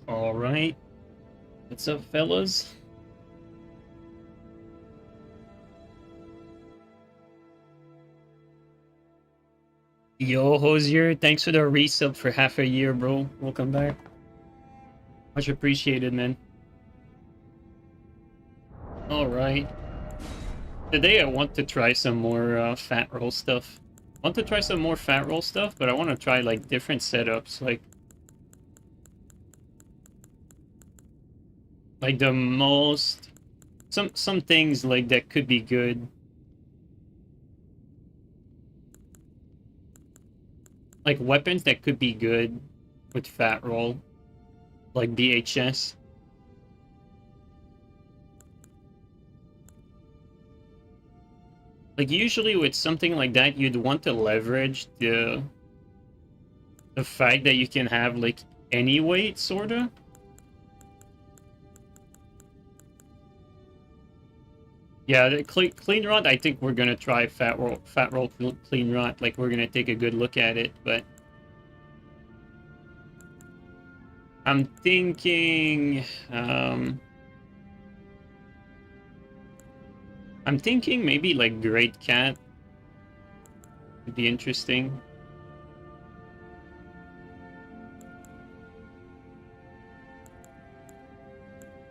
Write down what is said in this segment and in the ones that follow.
All right. What's up, fellas? Yo, Hosier, thanks for the resub for half a year, bro. Welcome back. Much appreciated, man. All right. Today I want to try some more fat roll stuff. I want to try some more fat roll stuff, but I want to try like different setups, like the most some things like that could be good. Like weapons that could be good with fat roll, like BHS. Like usually with something like that, you'd want to leverage the fact that you can have like any weight, sorta. Yeah, the clean rot. I think we're gonna try fat roll clean rot. Like we're gonna take a good look at it, but I'm thinking, I'm thinking maybe like Great Cat would be interesting.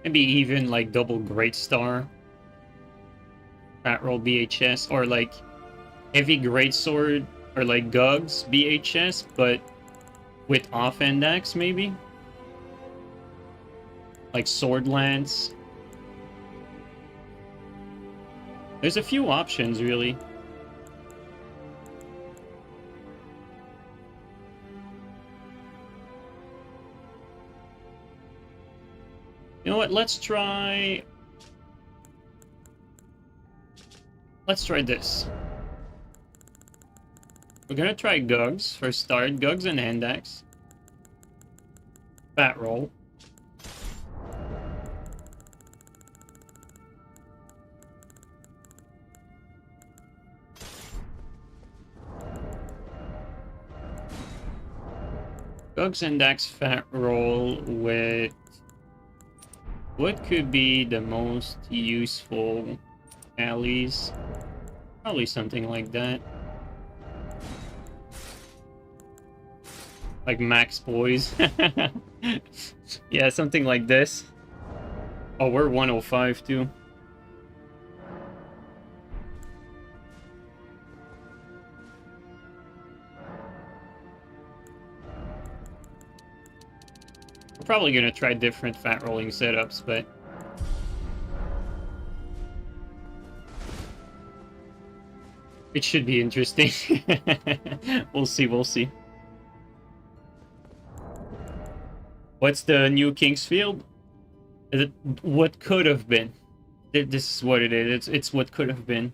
Maybe even like double Great Star, fat roll BHS, or like heavy Great Sword, or like Gugs BHS, but with off index maybe, like Sword Lance. There's a few options really. You know what? Let's try this. We're gonna try Gugs for start. Gugs and Handax. Fat roll. Gugs and Dax fat roll with what could be the most useful allies? Probably something like that. Like Max Boys. Yeah, something like this. Oh, we're 105 too. We're probably gonna try different fat rolling setups, but it should be interesting. We'll see, we'll see. What's the new Kingsfield? Is it what could have been? This is what it is. It's what could have been.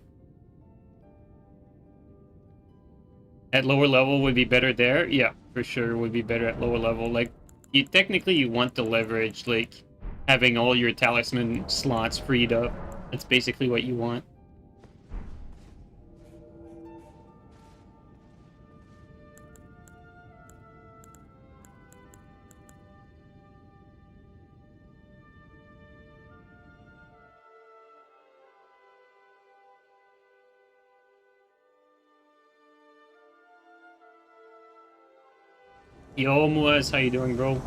At lower level would be better there? Yeah, for sure would be better at lower level. Like, you technically you want to leverage, like, having all your talisman slots freed up. That's basically what you want. Yo, Muaz, how you doing, bro?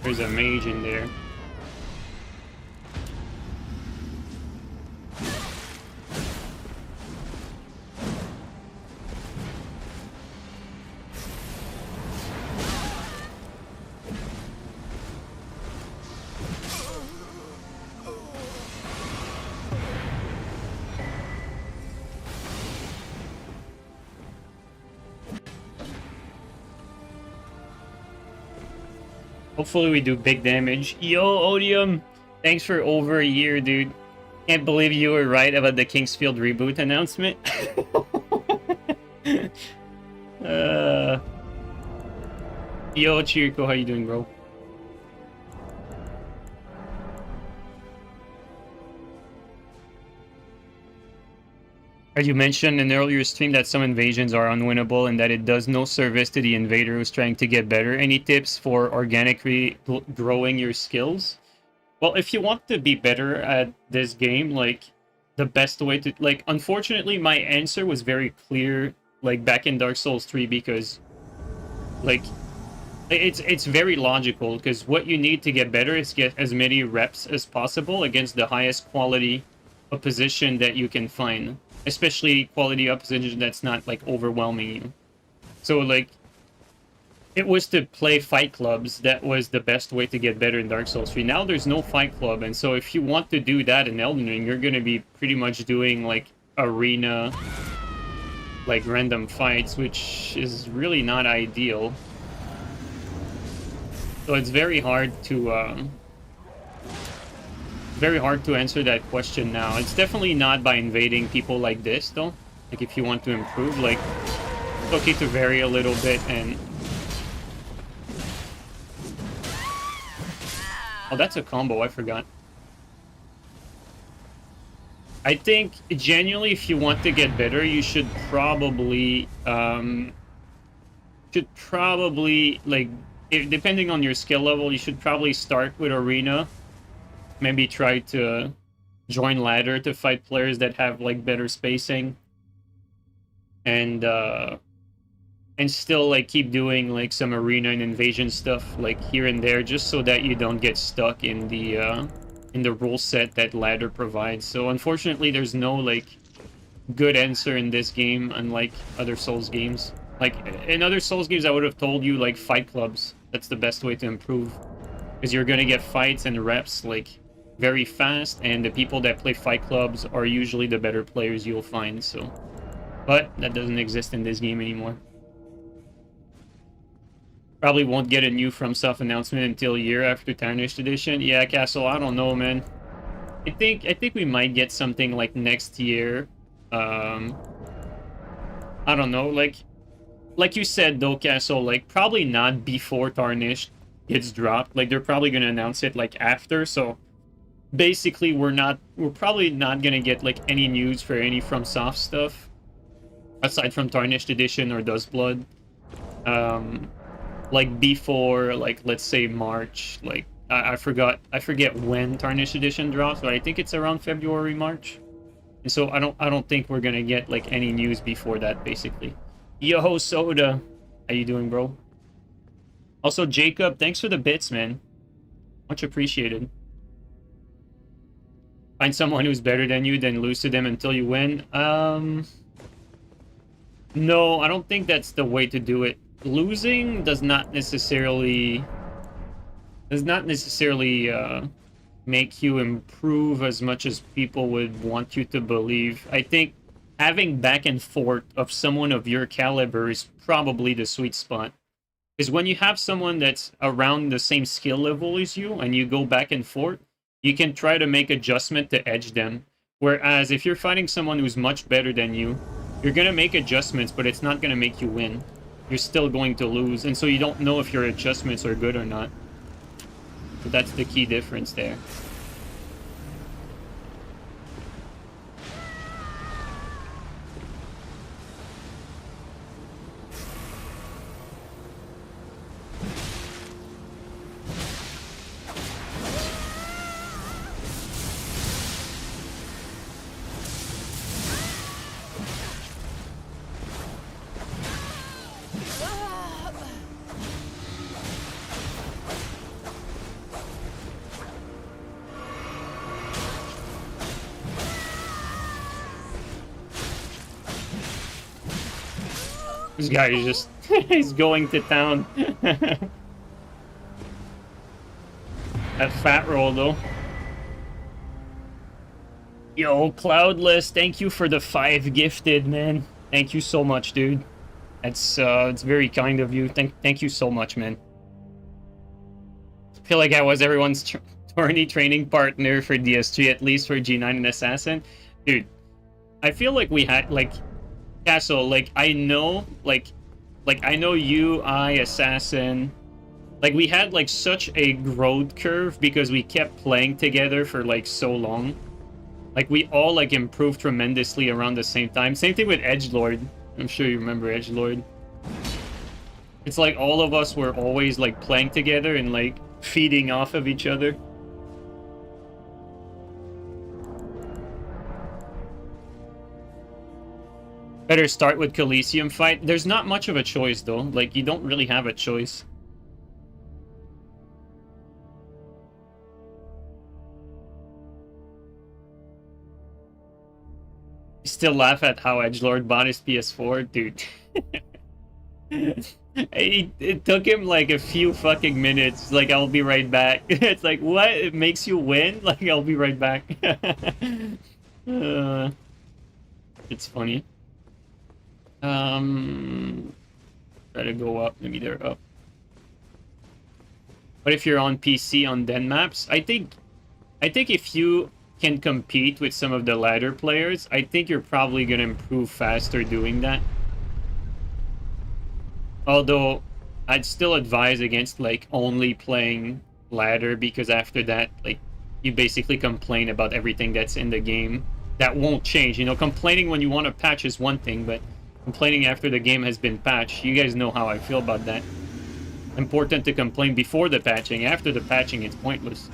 There's a mage in there. Hopefully we do big damage. Yo, Odium! Thanks for over a year, dude. Can't believe you were right about the Kingsfield reboot announcement. uh... Yo, Chirico, how you doing, bro? As you mentioned in an earlier stream that some invasions are unwinnable and that it does no service to the invader who's trying to get better. Any tips for organically growing your skills? Well, if you want to be better at this game, like, the best way to, like, unfortunately, my answer was very clear, like, back in Dark Souls 3, because, like, it's very logical, because what you need to get better is get as many reps as possible against the highest quality opposition that you can find, especially quality opposition that's not, like, overwhelming you. So, like, it was to play fight clubs. That was the best way to get better in Dark Souls 3. Now there's no fight club, and so if you want to do that in Elden Ring, you're going to be pretty much doing, like, arena, like, random fights, which is really not ideal. So it's very hard to answer that question now. It's definitely not by invading people like this, though. Like, if you want to improve, like, it's okay to vary a little bit and... Oh, that's a combo, I forgot. I think, genuinely, if you want to get better, you should probably, like, depending on your skill level, you should probably start with arena. Maybe try to join ladder to fight players that have, like, better spacing. And still, like, keep doing, like, some arena and invasion stuff, like, here and there, just so that you don't get stuck in the rule set that ladder provides. So unfortunately, there's no, like, good answer in this game, unlike other Souls games. Like, in other Souls games, I would have told you, like, fight clubs. That's the best way to improve. Because you're gonna get fights and reps, like, very fast, and the people that play fight clubs are usually the better players you'll find, so... But that doesn't exist in this game anymore. Probably won't get a new FromSoft announcement until a year after Tarnished Edition. Yeah, Castle, I don't know, man. I think we might get something, like, next year. I don't know, like you said, though, Castle, like, probably not before Tarnished gets dropped. Like, they're probably gonna announce it, like, after, so basically we're probably not gonna get, like, any news for any FromSoft stuff aside from Tarnished Edition or Duskblood. Like, before, like, let's say March. Like, I forget when Tarnished Edition drops, but I think it's around February, March. And so I don't think we're gonna get, like, any news before that, basically. Yo, Soda, how you doing, bro? Also, Jacob, thanks for the bits, man. Much appreciated. Find someone who's better than you, then lose to them until you win. No, I don't think that's the way to do it. Losing does not necessarily make you improve as much as people would want you to believe. I think having back and forth of someone of your caliber is probably the sweet spot. Because when you have someone that's around the same skill level as you and you go back and forth, you can try to make adjustment to edge them. Whereas if you're fighting someone who's much better than you, you're going to make adjustments, but it's not going to make you win. You're still going to lose, and so you don't know if your adjustments are good or not. So that's the key difference there. This guy is just... he's going to town. That fat roll, though. Yo, Cloudless, thank you for the 5 gifted, man. Thank you so much, dude. It's very kind of you. Thank you so much, man. I feel like I was everyone's tourney training partner for DSG, at least for JeeNiNe and Assassin. Dude, I feel like we had, like... Castle, like, I know you, Assassin, like, we had, like, such a growth curve because we kept playing together for, like, so long. Like, we all, like, improved tremendously around the same time. Same thing with Edgelord. I'm sure you remember Edgelord. It's like all of us were always, like, playing together and, like, feeding off of each other. Better start with Coliseum fight. There's not much of a choice, though. Like, you don't really have a choice. Still laugh at how Edgelord bought his PS4? Dude. It took him like a few fucking minutes. Like, I'll be right back. It's like, what? It makes you win? Like, I'll be right back. It's funny. Try to go up. Maybe they're up. But if you're on PC on den maps, I think if you can compete with some of the ladder players, I think you're probably gonna improve faster doing that. Although, I'd still advise against, like, only playing ladder, because after that, like, you basically complain about everything that's in the game. That won't change. You know, complaining when you want to patch is one thing, but complaining after the game has been patched, you guys know how I feel about that. Important to complain before the patching. After the patching, it's pointless.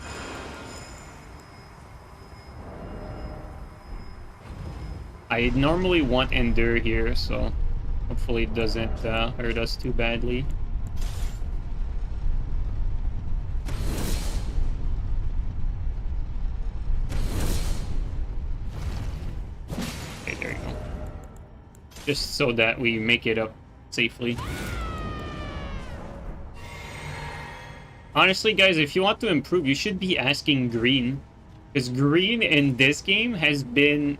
I normally want Endure here, so hopefully it doesn't hurt us too badly. Okay, there you go. Just so that we make it up safely. Honestly, guys, if you want to improve, you should be asking Green. Because Green in this game has been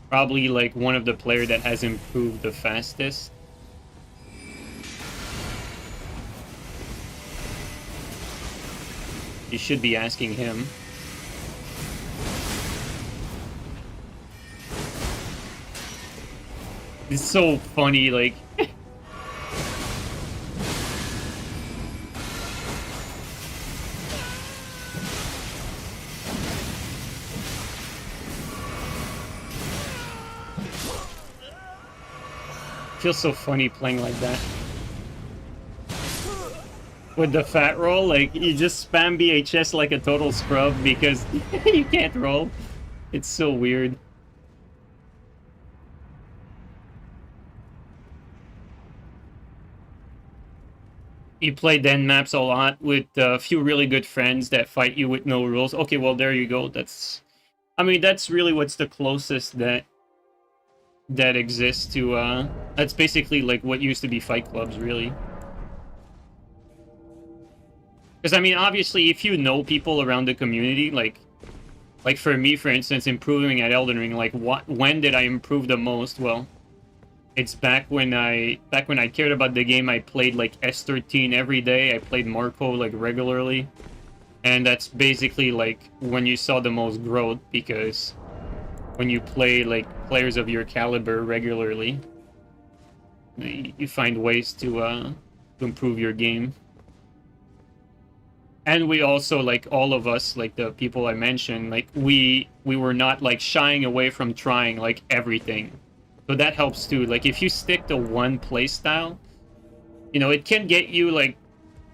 probably like one of the players that has improved the fastest. You should be asking him. It's so funny, like... feels so funny playing like that. With the fat roll, like, you just spam BHS like a total scrub because you can't roll. It's so weird. You play den maps a lot with a few really good friends that fight you with no rules. Okay, well, there you go. That's... I mean, that's really what's the closest that exists to, that's basically like what used to be fight clubs, really. Because, I mean, obviously, if you know people around the community, like for me, for instance, improving at Elden Ring, like, when did I improve the most? Well, it's back when I cared about the game. I played, like, S13 every day. I played Marco, like, regularly. And that's basically, like, when you saw the most growth, because when you play, like, players of your caliber regularly, you find ways to improve your game. And we also, like, all of us, like, the people I mentioned, like, we were not, like, shying away from trying, like, everything. So that helps, too. Like, if you stick to one playstyle, you know, it can get you, like,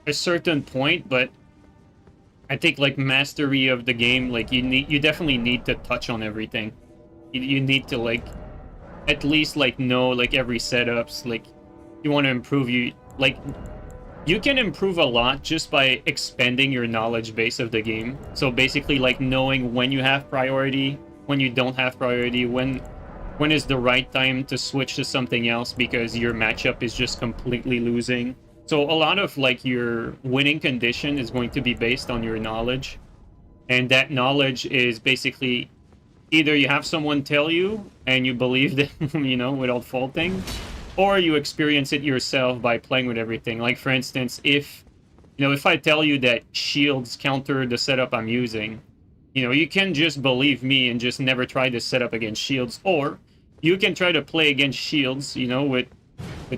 a certain point, but I think, like, mastery of the game, like, you definitely need to touch on everything. You need to, like, at least, like, know, like, every setups. Like, you want to improve, you can improve a lot just by expanding your knowledge base of the game. So basically, like, knowing when you have priority, when you don't have priority, when is the right time to switch to something else because your matchup is just completely losing. So a lot of, like, your winning condition is going to be based on your knowledge. And that knowledge is basically either you have someone tell you and you believe them, you know, without faulting, or you experience it yourself by playing with everything. Like, for instance, if I tell you that shields counter the setup I'm using, you know, you can just believe me and just never try to set up against shields, or you can try to play against shields, you know, with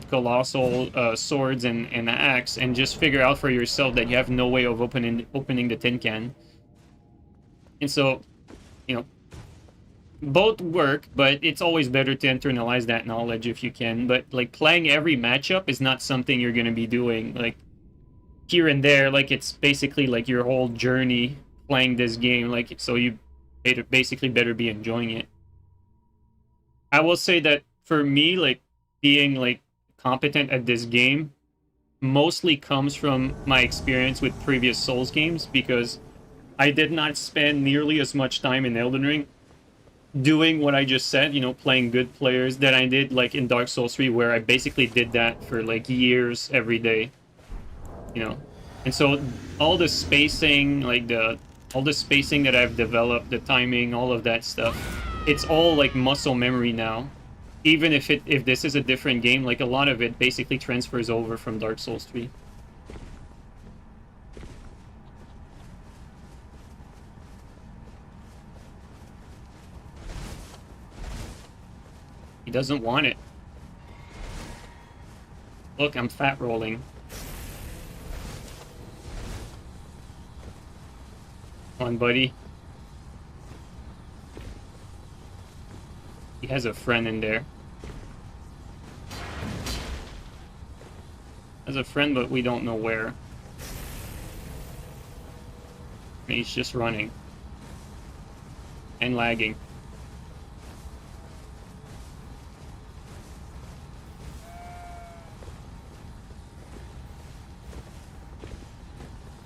colossal swords and an axe, and just figure out for yourself that you have no way of opening the tin can. And so, you know, both work, but it's always better to internalize that knowledge if you can. But like playing every matchup is not something you're gonna be doing like here and there. Like it's basically like your whole journey playing this game. Like so you basically better be enjoying it. I will say that for me, like being like competent at this game mostly comes from my experience with previous Souls games because I did not spend nearly as much time in Elden Ring doing what I just said, you know, playing good players that I did like in Dark Souls 3 where I basically did that for like years every day, you know. And so all the spacing, like all the spacing that I've developed, the timing, all of that stuff, it's all like muscle memory now. Even if this is a different game, like a lot of it basically transfers over from Dark Souls 3. He doesn't want it. Look, I'm fat rolling. Come on, buddy. He has a friend in there. Has a friend, but we don't know where. He's just running. And lagging.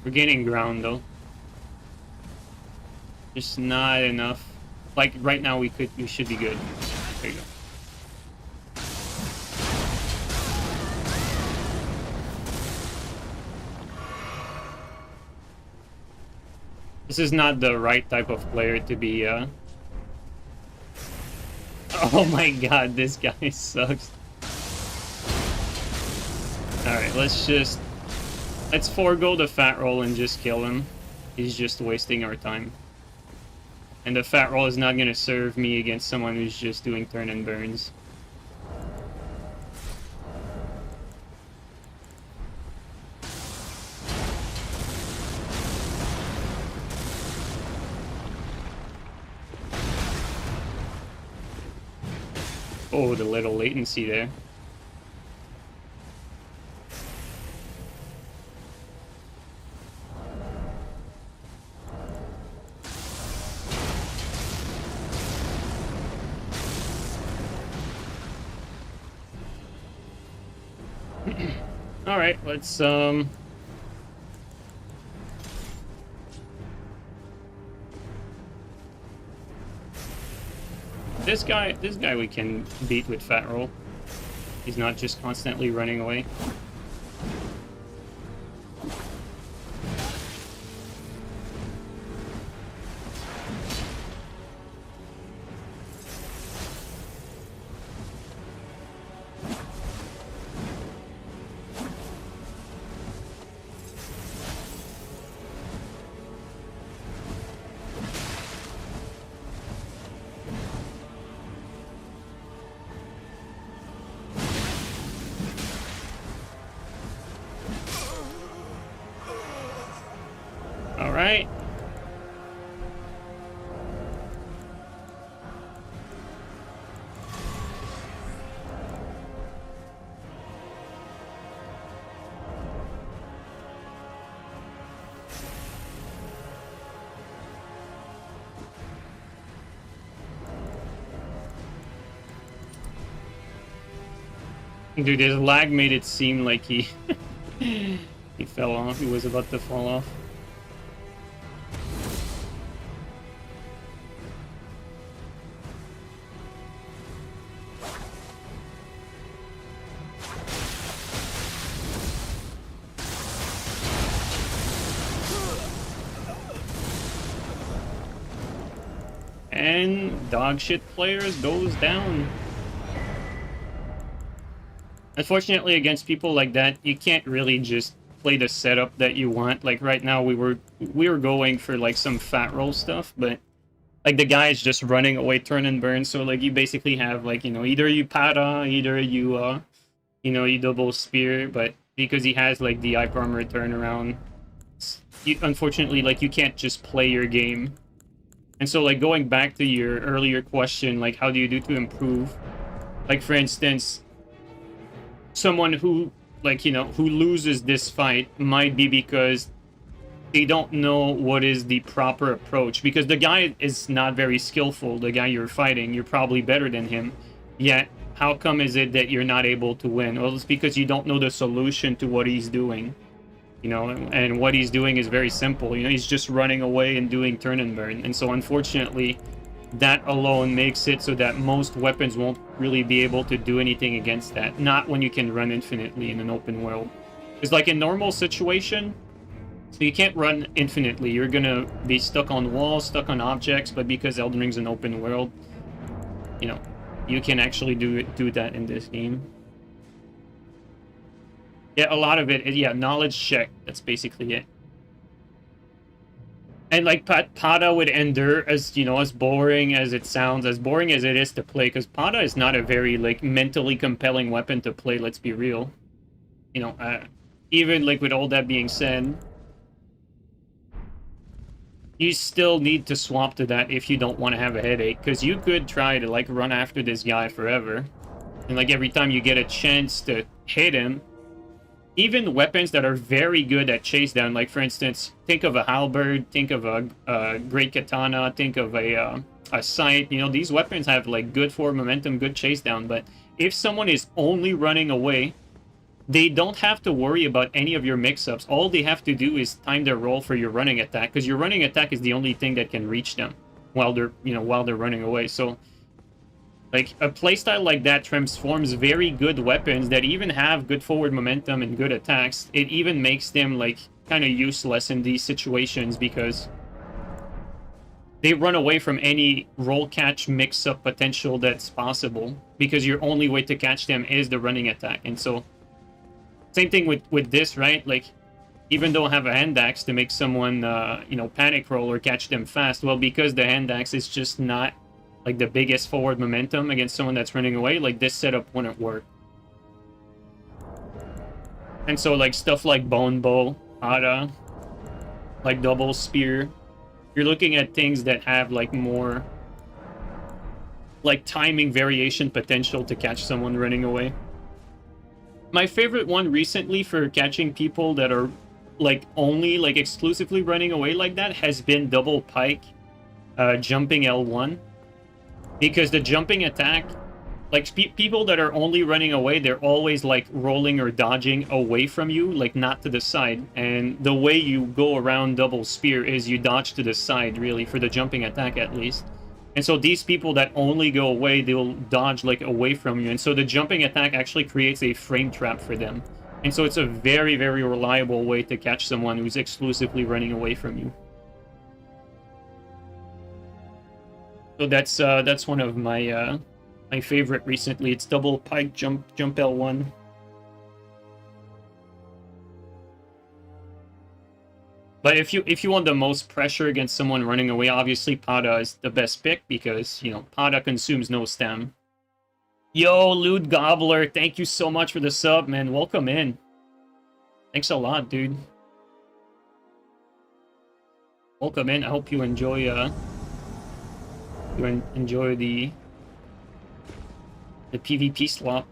We're gaining ground, though. Just not enough. Like, right now we should be good. There you go. This is not the right type of player to be, Oh my god, this guy sucks. Alright, let's forego the fat roll and just kill him. He's just wasting our time. And the fat roll is not gonna serve me against someone who's just doing turn and burns. Oh, the little latency there. All right, let's this guy we can beat with fat roll. He's not just constantly running away. Right. Dude, his lag made it seem like he he fell off. He was about to fall off. And dogshit players goes down. Unfortunately, against people like that, you can't really just play the setup that you want. Like right now, we were going for like some fat roll stuff, but like the guy is just running away, turn and burn. So like you basically have like, you know, either you para, either you you know, you double spear, but because he has like the eye armor turnaround, unfortunately, like you can't just play your game And so, like, going back to your earlier question, like, how do you do to improve? Like, for instance, someone who, like, you know, who loses this fight might be because they don't know what is the proper approach. Because the guy is not very skillful, the guy you're fighting. You're probably better than him. Yet, how come is it that you're not able to win? Well, it's because you don't know the solution to what he's doing. You know, and what he's doing is very simple. You know, he's just running away and doing turn and burn. And so, unfortunately, that alone makes it so that most weapons won't really be able to do anything against that. Not when you can run infinitely in an open world. It's like in normal situation, so you can't run infinitely. You're gonna be stuck on walls, stuck on objects, but because Elden Ring's an open world, you know, you can actually do that in this game. Yeah, a lot of it, yeah, knowledge check. That's basically it. And like Pada would endure, as you know, as boring as it sounds, as boring as it is to play, because Pada is not a very like mentally compelling weapon to play. Let's be real. You know, even like with all that being said, you still need to swap to that if you don't want to have a headache, because you could try to like run after this guy forever, and like every time you get a chance to hit him. Even weapons that are very good at chase down, like for instance, think of a halberd, think of a great katana, think of a scythe. You know, these weapons have like good forward momentum, good chase down. But if someone is only running away, they don't have to worry about any of your mix-ups. All they have to do is time their roll for your running attack, because your running attack is the only thing that can reach them while they're running away. So like, a playstyle like that transforms very good weapons that even have good forward momentum and good attacks. It even makes them, like, kind of useless in these situations because they run away from any roll-catch mix-up potential that's possible, because your only way to catch them is the running attack. And so, same thing with this, right? Like, even though I have a hand axe to make someone, you know, panic roll or catch them fast, well, because the hand axe is just not like the biggest forward momentum against someone that's running away, like this setup wouldn't work. And so like stuff like bone bow, Ada, like double spear, you're looking at things that have like more like timing variation potential to catch someone running away. My favorite one recently for catching people that are like only like exclusively running away like that has been double pike, jumping L1. Because the jumping attack, like people that are only running away, they're always like rolling or dodging away from you, like not to the side. And the way you go around double spear is you dodge to the side, really, for the jumping attack at least. And so these people that only go away, they'll dodge like away from you. And so the jumping attack actually creates a frame trap for them. And so it's a very, very reliable way to catch someone who's exclusively running away from you. So that's one of my my favorite recently. It's double pike jump L1. But if you want the most pressure against someone running away, obviously Pada is the best pick because, you know, Pada consumes no stam. Yo, Loot Gobbler, thank you so much for the sub, man. Welcome in. Thanks a lot, dude. Welcome in. I hope you enjoy enjoy the PvP slot.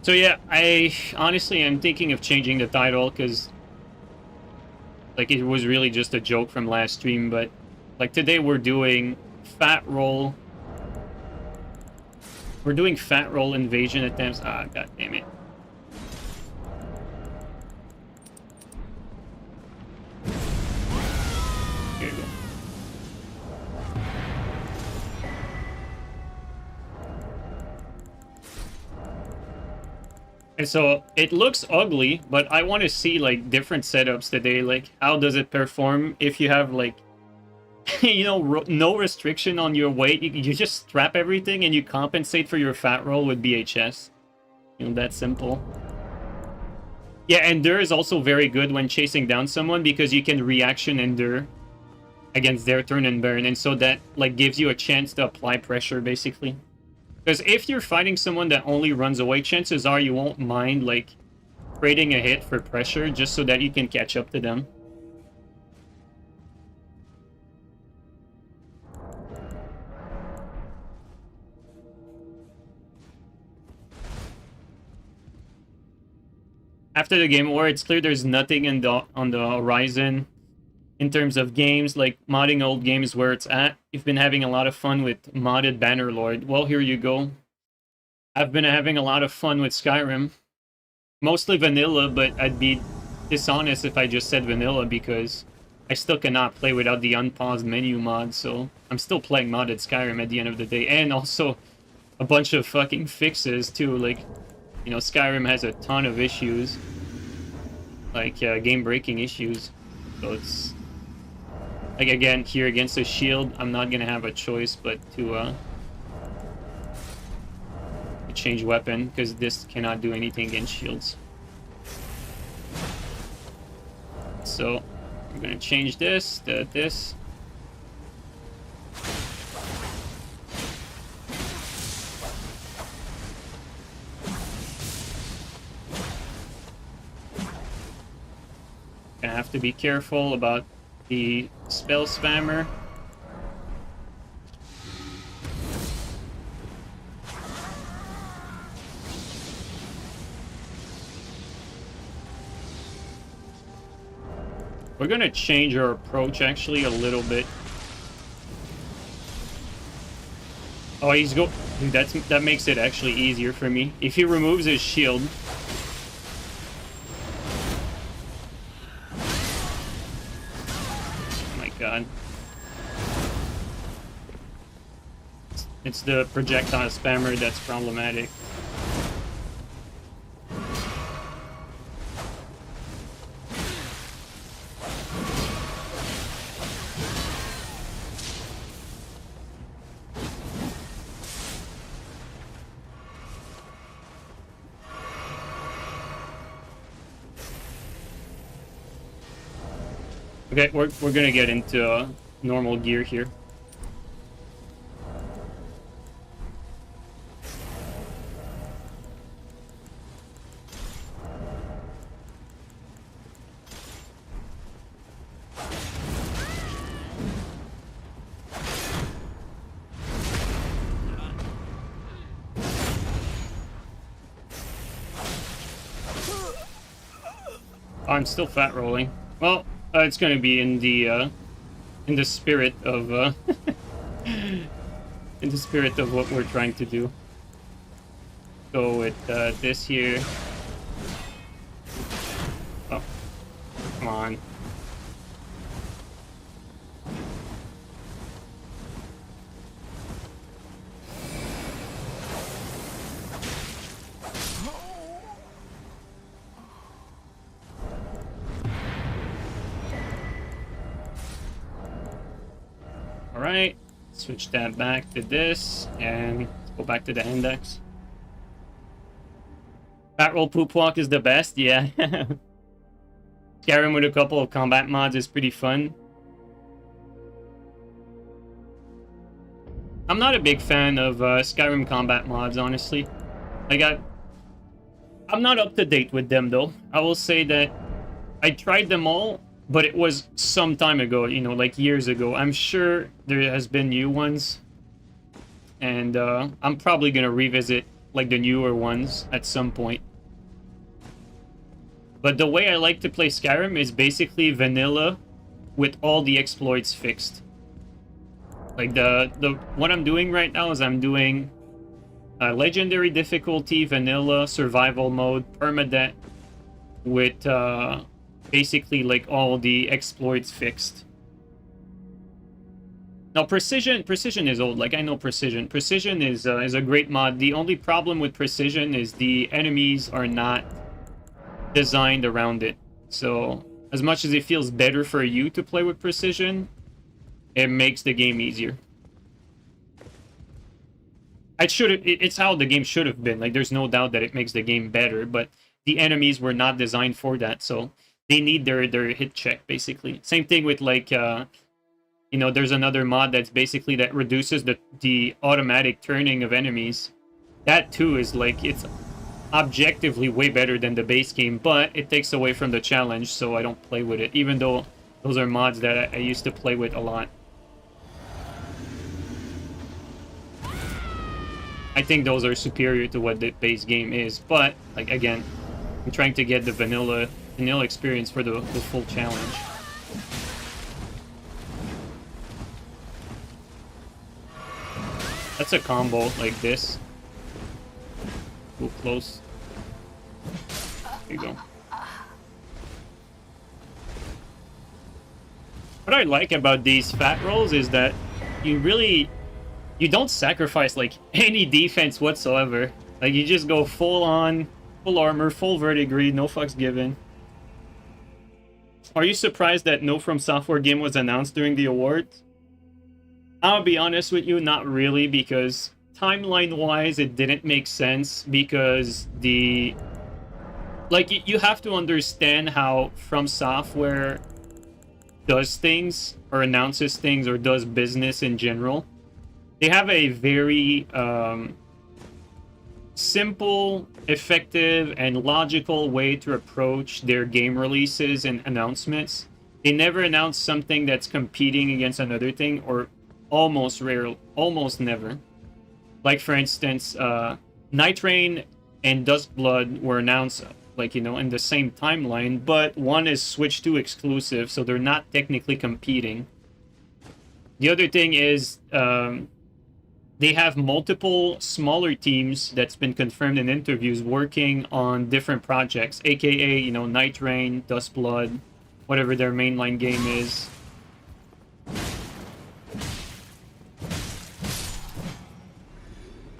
So yeah, I honestly am thinking of changing the title because like it was really just a joke from last stream, but like today we're doing fat roll. We're doing fat roll invasion attempts. Ah, god damn it. Here we go. And so it looks ugly, but I want to see like different setups today. Like, how does it perform if you have like, you know, no restriction on your weight? You just strap everything and you compensate for your fat roll with BHS. You know, that simple. Yeah, Endure is also very good when chasing down someone because you can reaction Endure against their turn and burn, and so that like gives you a chance to apply pressure basically. Because if you're fighting someone that only runs away, chances are you won't mind, like, creating a hit for pressure just so that you can catch up to them. After the Game War, it's clear there's nothing on the horizon in terms of games, like modding old games where it's at. You've been having a lot of fun with modded Bannerlord. Well, here you go. I've been having a lot of fun with Skyrim. Mostly vanilla, but I'd be dishonest if I just said vanilla because I still cannot play without the unpaused menu mod, so I'm still playing modded Skyrim at the end of the day. And also a bunch of fucking fixes too, like, you know, Skyrim has a ton of issues, like game-breaking issues. So it's like, again, here against a shield, I'm not gonna have a choice but to change weapon because this cannot do anything against shields. So I'm gonna change this to this. Gonna have to be careful about the spell spammer. We're gonna change our approach actually a little bit. Oh, he's go. Dude, that makes it actually easier for me. If he removes his shield. Oh my god. It's the projectile spammer that's problematic. Okay, we're gonna get into normal gear here. Oh, I'm still fat rolling. Well, it's going to be in the spirit of in the spirit of what we're trying to do. Go with this here. Oh, come on. Alright, switch that back to this, and go back to the index. Fat roll poop walk is the best, yeah. Skyrim with a couple of combat mods is pretty fun. I'm not a big fan of Skyrim combat mods, honestly. Like, I'm not up to date with them, though. I will say that I tried them all, but it was some time ago, you know, like years ago. I'm sure there has been new ones, and I'm probably gonna revisit like the newer ones at some point. But the way I like to play Skyrim is basically vanilla with all the exploits fixed. Like what I'm doing right now is I'm doing legendary difficulty, vanilla, survival mode, permadeath, with basically like all the exploits fixed. Now precision is old. Like, I know precision is a great mod. The only problem with precision is the enemies are not designed around it. So as much as it feels better for you to play with precision, it makes the game easier. It's how the game should have been. Like, there's no doubt that it makes the game better, but the enemies were not designed for that, so they need their hit check, basically. Same thing with, like, you know, there's another mod that's basically that reduces the automatic turning of enemies. That, too, is, like, it's objectively way better than the base game, but it takes away from the challenge, so I don't play with it, even though those are mods that I used to play with a lot. I think those are superior to what the base game is, but, like, again, I'm trying to get the vanilla experience for the full challenge. That's a combo like this. Go close. There you go. What I like about these fat rolls is that you don't sacrifice like any defense whatsoever. Like you just go full on, full armor, full verdigris, no fucks given. Are you surprised that no From Software game was announced during the awards? I'll be honest with you, not really, because timeline-wise, it didn't make sense because the... Like, you have to understand how From Software does things, or announces things, or does business in general. They have a very simple, effective, and logical way to approach their game releases and announcements. They never announce something that's competing against another thing, or almost never. Like, for instance, Nightreign and Duskblood were announced, like, you know, in the same timeline, but one is Switch 2 exclusive, so they're not technically competing. The other thing is, they have multiple smaller teams that's been confirmed in interviews working on different projects, aka, you know, Nightreign, Duskblood, whatever their mainline game is.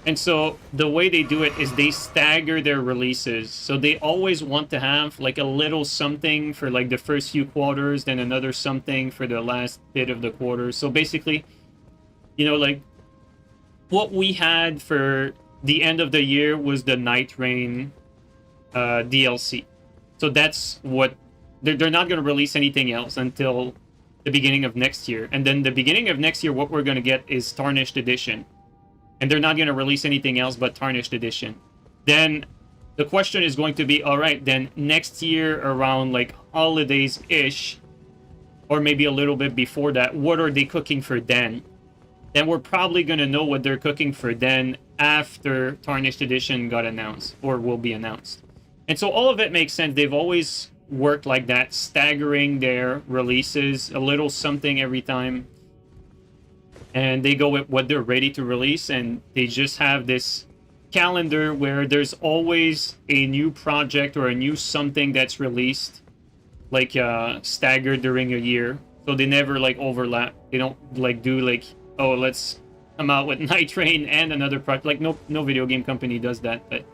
And so the way they do it is they stagger their releases. So they always want to have like a little something for like the first few quarters, then another something for the last bit of the quarter. So basically, you know, like what we had for the end of the year was the Nightreign DLC. So that's what they're not going to release anything else until the beginning of next year. And then the beginning of next year, what we're going to get is Tarnished Edition. And they're not going to release anything else but Tarnished Edition. Then the question is going to be, all right, then next year around like holidays-ish, or maybe a little bit before that, what are they cooking for then? Then we're probably going to know what they're cooking for then after Tarnished Edition got announced, or will be announced. And so all of it makes sense. They've always worked like that, staggering their releases, a little something every time. And they go with what they're ready to release, and they just have this calendar where there's always a new project or a new something that's released, like staggered during a year. So they never like overlap. They don't like do like, oh, let's come out with Nightreign and another project. Like no video game company does that. But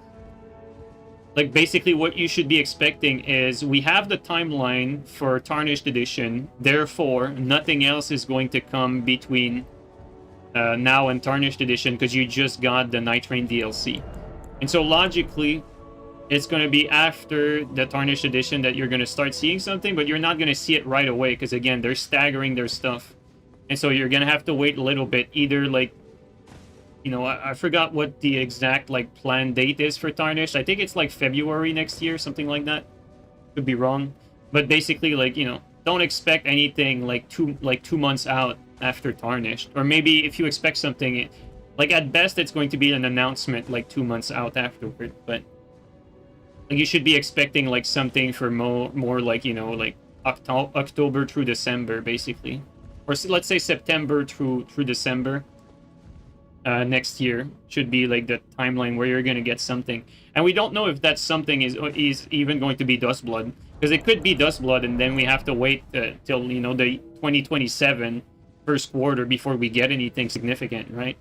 like basically what you should be expecting is we have the timeline for Tarnished Edition. Therefore, nothing else is going to come between now and Tarnished Edition, because you just got the Nightreign DLC. And so logically, it's going to be after the Tarnished Edition that you're going to start seeing something, but you're not going to see it right away, because again, they're staggering their stuff. And so you're going to have to wait a little bit, either like, you know, I forgot what the exact like planned date is for Tarnished. I think it's like February next year, something like that. Could be wrong. But basically, like, you know, don't expect anything like 2 months out after Tarnished. Or maybe if you expect something, like at best it's going to be an announcement like 2 months out afterward. But like, you should be expecting like something for more like, you know, like October through December, basically. Or let's say September through December next year should be like the timeline where you're going to get something. And we don't know if that something is even going to be Duskblood, because it could be Duskblood and then we have to wait till, you know, the 2027 first quarter before we get anything significant, right?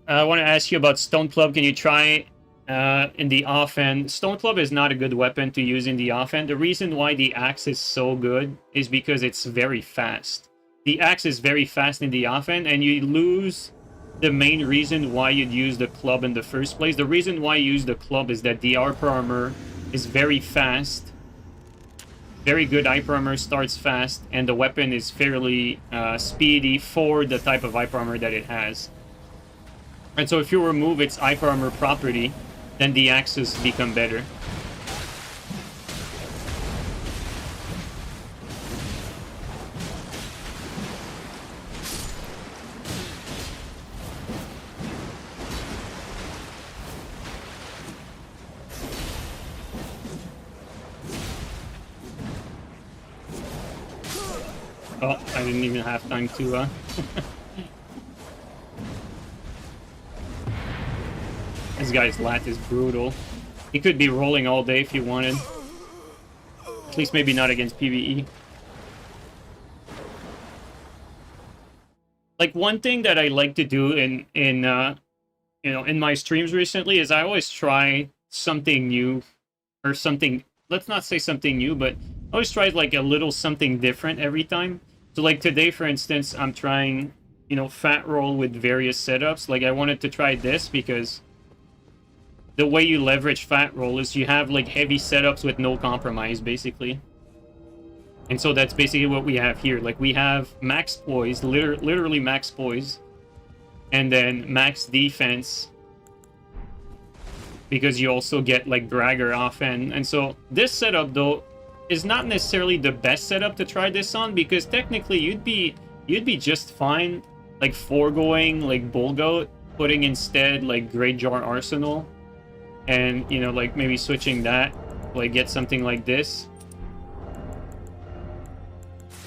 I want to ask you about Stone Club. Can you try in the offhand? Stone Club is not a good weapon to use in the offhand. The reason why the axe is so good is because it's very fast. The axe is very fast in the offhand, and you lose the main reason why you'd use the club in the first place. The reason why you use the club is that the hyper armor is very fast. Very good hyper armor, starts fast, and the weapon is fairly speedy for the type of hyper armor that it has. And so if you remove its hyper armor property, then the axes become better. I didn't even have time to, This guy's lat is brutal. He could be rolling all day if he wanted. At least maybe not against PvE. Like, one thing that I like to do in you know, in my streams recently is I always try something new, or something, let's not say something new, but I always try like a little something different every time. So like today, for instance, I'm trying, you know, fat roll with various setups. Like I wanted to try this because the way you leverage fat roll is you have like heavy setups with no compromise, basically. And so that's basically what we have here. Like we have max poise, literally max poise, and then max defense, because you also get like dragger offhand. And so this setup though is not necessarily the best setup to try this on, because technically you'd be just fine like foregoing like Bull Goat, putting instead like Great Jar Arsenal, and you know, like maybe switching that, like get something like this,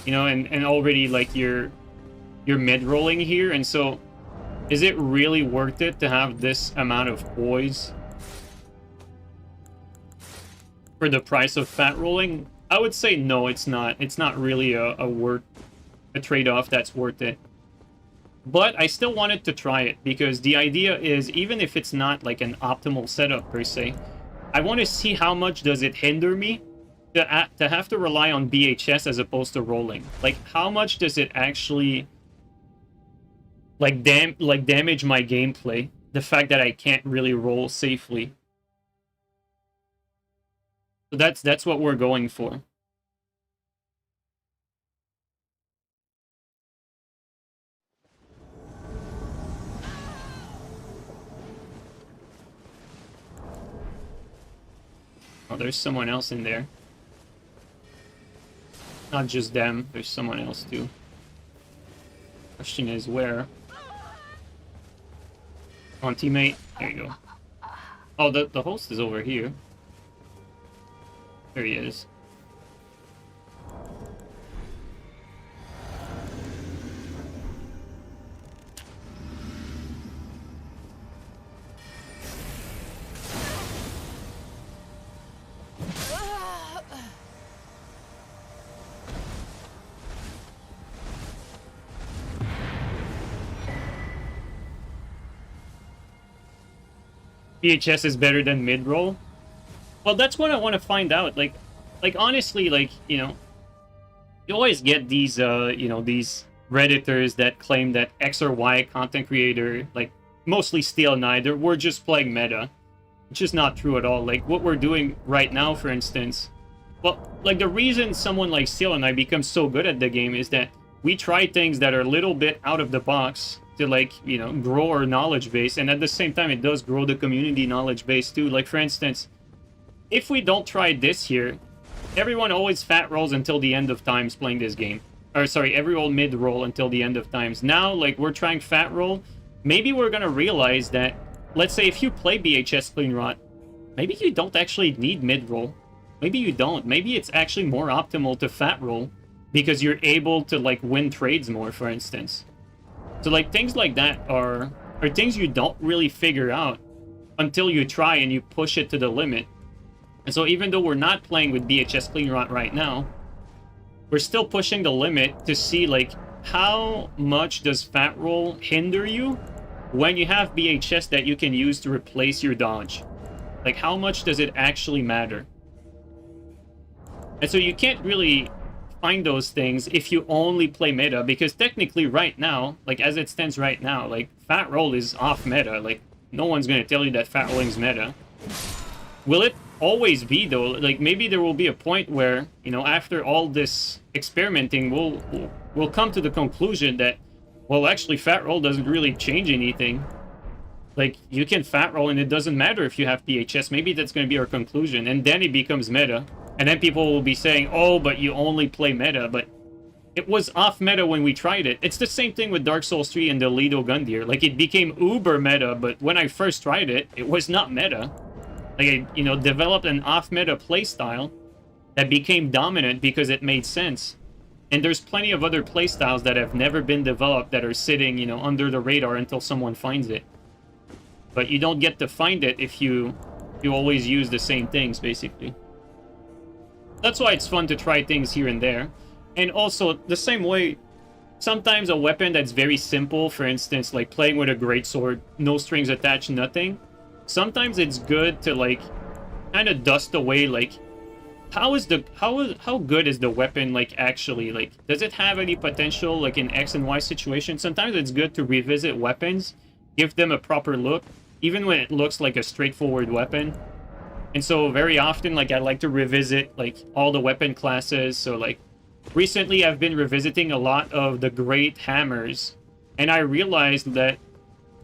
you know, and already like you're mid rolling here. And so is it really worth it to have this amount of poise for the price of fat rolling? I would say no, it's not. It's not really a trade-off that's worth it. But I still wanted to try it, because the idea is, even if it's not like an optimal setup per se, I want to see how much does it hinder me to have to rely on BHS as opposed to rolling. Like, how much does it actually like damage my gameplay, the fact that I can't really roll safely. So that's what we're going for. Oh, there's someone else in there. Not just them, there's someone else too. Question is where? Come on, teammate. There you go. Oh, the host is over here. There he is. VHS is better than mid-roll? Well, that's what I want to find out. Like honestly, like, you know, you always get these, you know, these Redditors that claim that X or Y content creator, like, mostly JeeNiNe, we're just playing meta. Which is not true at all. Like, what we're doing right now, for instance, well, like, the reason someone like JeeNiNe becomes so good at the game is that we try things that are a little bit out of the box to, like, you know, grow our knowledge base, and at the same time it does grow the community knowledge base too. Like, for instance, if we don't try this here, everyone always fat rolls until the end of times playing this game. Or sorry, everyone mid roll until the end of times. Now, like, we're trying fat roll. Maybe we're gonna realize that, let's say if you play BHS clean rot, maybe you don't actually need mid roll. Maybe you don't. Maybe it's actually more optimal to fat roll, because you're able to, like, win trades more, for instance. So, like, things like that are things you don't really figure out until you try and you push it to the limit. And so even though we're not playing with BHS clean rot right now, we're still pushing the limit to see, like, how much does fat roll hinder you when you have BHS that you can use to replace your dodge. Like, how much does it actually matter? And so you can't really find those things if you only play meta, because technically right now, like, as it stands right now, like, fat roll is off meta. Like, no one's going to tell you that fat rolling's meta. Will it always be, though? Like, maybe there will be a point where, you know, after all this experimenting, we'll come to the conclusion that, well, actually fat roll doesn't really change anything. Like, you can fat roll and it doesn't matter if you have PHS. Maybe that's going to be our conclusion, and then it becomes meta. And then people will be saying, oh, but you only play meta. But it was off meta when we tried it. It's the same thing with Dark Souls 3 and the Lido Gundyr. Like, it became uber meta, but when I first tried it, it was not meta. Like, I, you know, developed an off meta playstyle that became dominant because it made sense. And there's plenty of other playstyles that have never been developed that are sitting, you know, under the radar until someone finds it. But you don't get to find it if you always use the same things, basically. That's why it's fun to try things here and there. And also, the same way, sometimes a weapon that's very simple, for instance, like playing with a greatsword, no strings attached, nothing. Sometimes it's good to, like, kind of dust away, like, how good is the weapon, like, actually? Like, does it have any potential, like, in X and Y situations? Sometimes it's good to revisit weapons, give them a proper look, even when it looks like a straightforward weapon. And so very often, like, I like to revisit, like, all the weapon classes. So, like, recently I've been revisiting a lot of the great hammers, and I realized that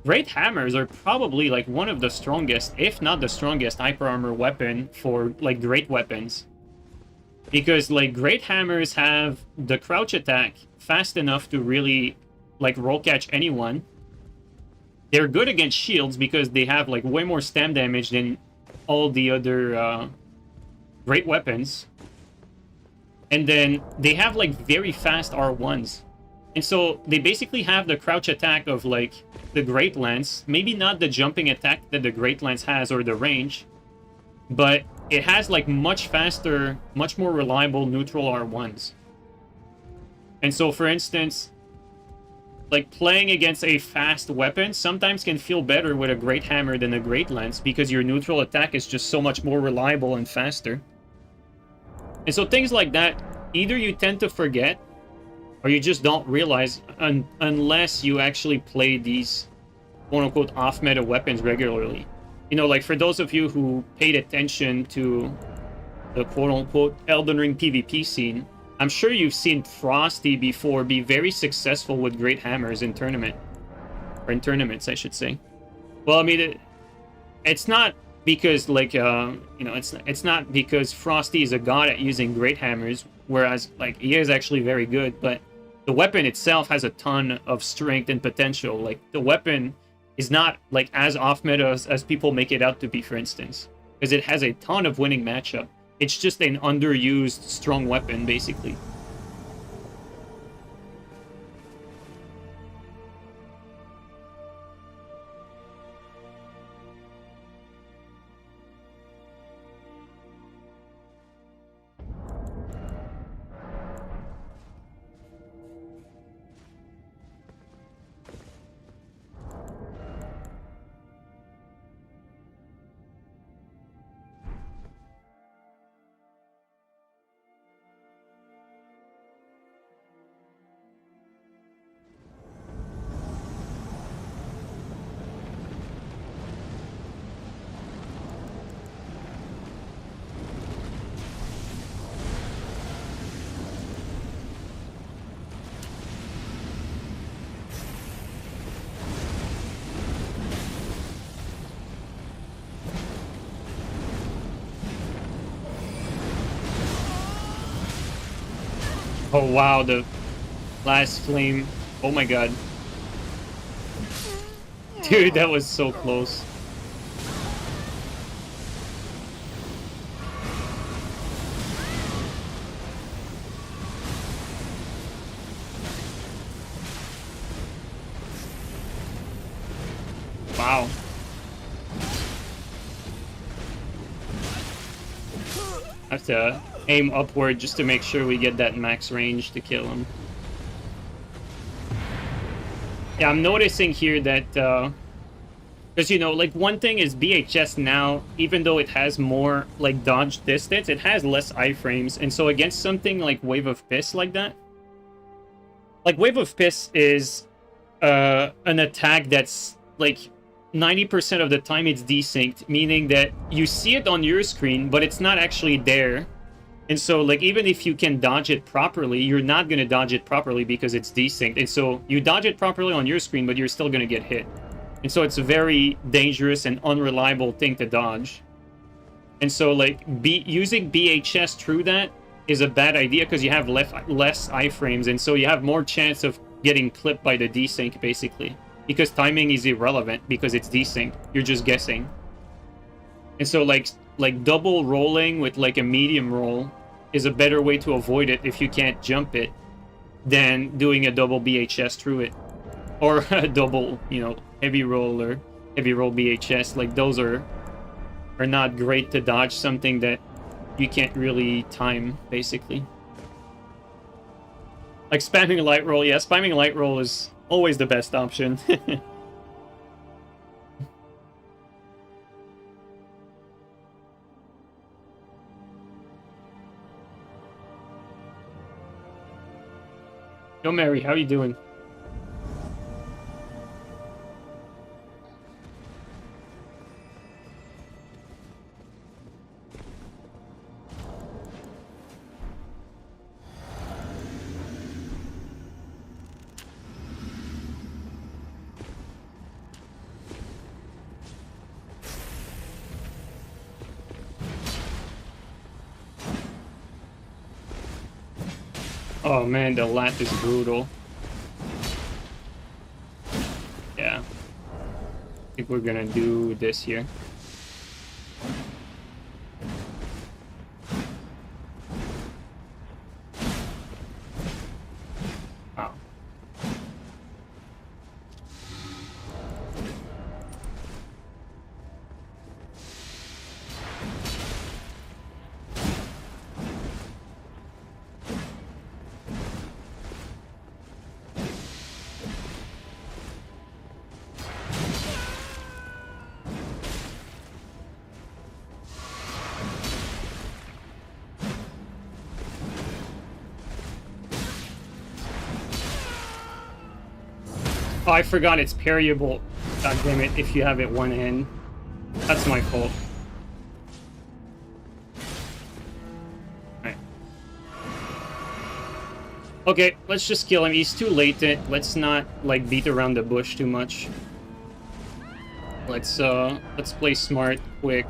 great hammers are probably, like, one of the strongest, if not the strongest, hyper armor weapon for, like, great weapons. Because, like, great hammers have the crouch attack fast enough to really, like, roll catch anyone. They're good against shields because they have, like, way more stam damage than all the other great weapons. And then they have, like, very fast R1s. And so they basically have the crouch attack of, like, the Great Lance. Maybe not the jumping attack that the Great Lance has or the range, but it has, like, much faster, much more reliable neutral R1s. And so, for instance, like, playing against a fast weapon sometimes can feel better with a Great Hammer than a Great Lance because your neutral attack is just so much more reliable and faster. And so things like that, either you tend to forget or you just don't realize unless you actually play these quote-unquote off-meta weapons regularly. You know, like, for those of you who paid attention to the quote-unquote Elden Ring PvP scene, I'm sure you've seen Frosty before be very successful with great hammers in tournament. Or in tournaments, I should say. Well, I mean, it's not because, like, you know, it's not because Frosty is a god at using great hammers, whereas, like, he is actually very good, but the weapon itself has a ton of strength and potential. Like, the weapon is not, like, as off-meta as people make it out to be, for instance. Because it has a ton of winning matchup. It's just an underused strong weapon, basically. Oh wow, the last flame. Oh my god. Dude, that was so close. Wow. I have to aim upward just to make sure we get that max range to kill him. Yeah, I'm noticing here that, because, you know, like, one thing is BHS now, even though it has more, like, dodge distance, it has less iframes. And so against something like Wave of Piss like that, like, Wave of Piss is an attack that's, like, 90% of the time it's desynced, meaning that you see it on your screen, but it's not actually there. And so, like, even if you can dodge it properly, you're not going to dodge it properly because it's desynced. And so you dodge it properly on your screen, but you're still going to get hit. And so it's a very dangerous and unreliable thing to dodge. And so, like, using BHS through that is a bad idea because you have less iframes. And so you have more chance of getting clipped by the desync, basically. Because timing is irrelevant because it's desynced. You're just guessing. And so, like double rolling with, like, a medium roll is a better way to avoid it if you can't jump it. than doing a double BHS through it. Or a double, you know, heavy roll or heavy roll BHS. Like, those are not great to dodge something that you can't really time, basically. Like, spamming a light roll. Yeah, spamming a light roll is always the best option. Yo, Mary, how you doing? Oh man, the lat is brutal. Yeah. I think we're gonna do this here. Wow. Oh, I forgot it's parryable. God damn it, if you have it one hand. That's my fault. Alright. Okay, let's just kill him. He's too latent. Let's not, like, beat around the bush too much. Let's play smart, quick.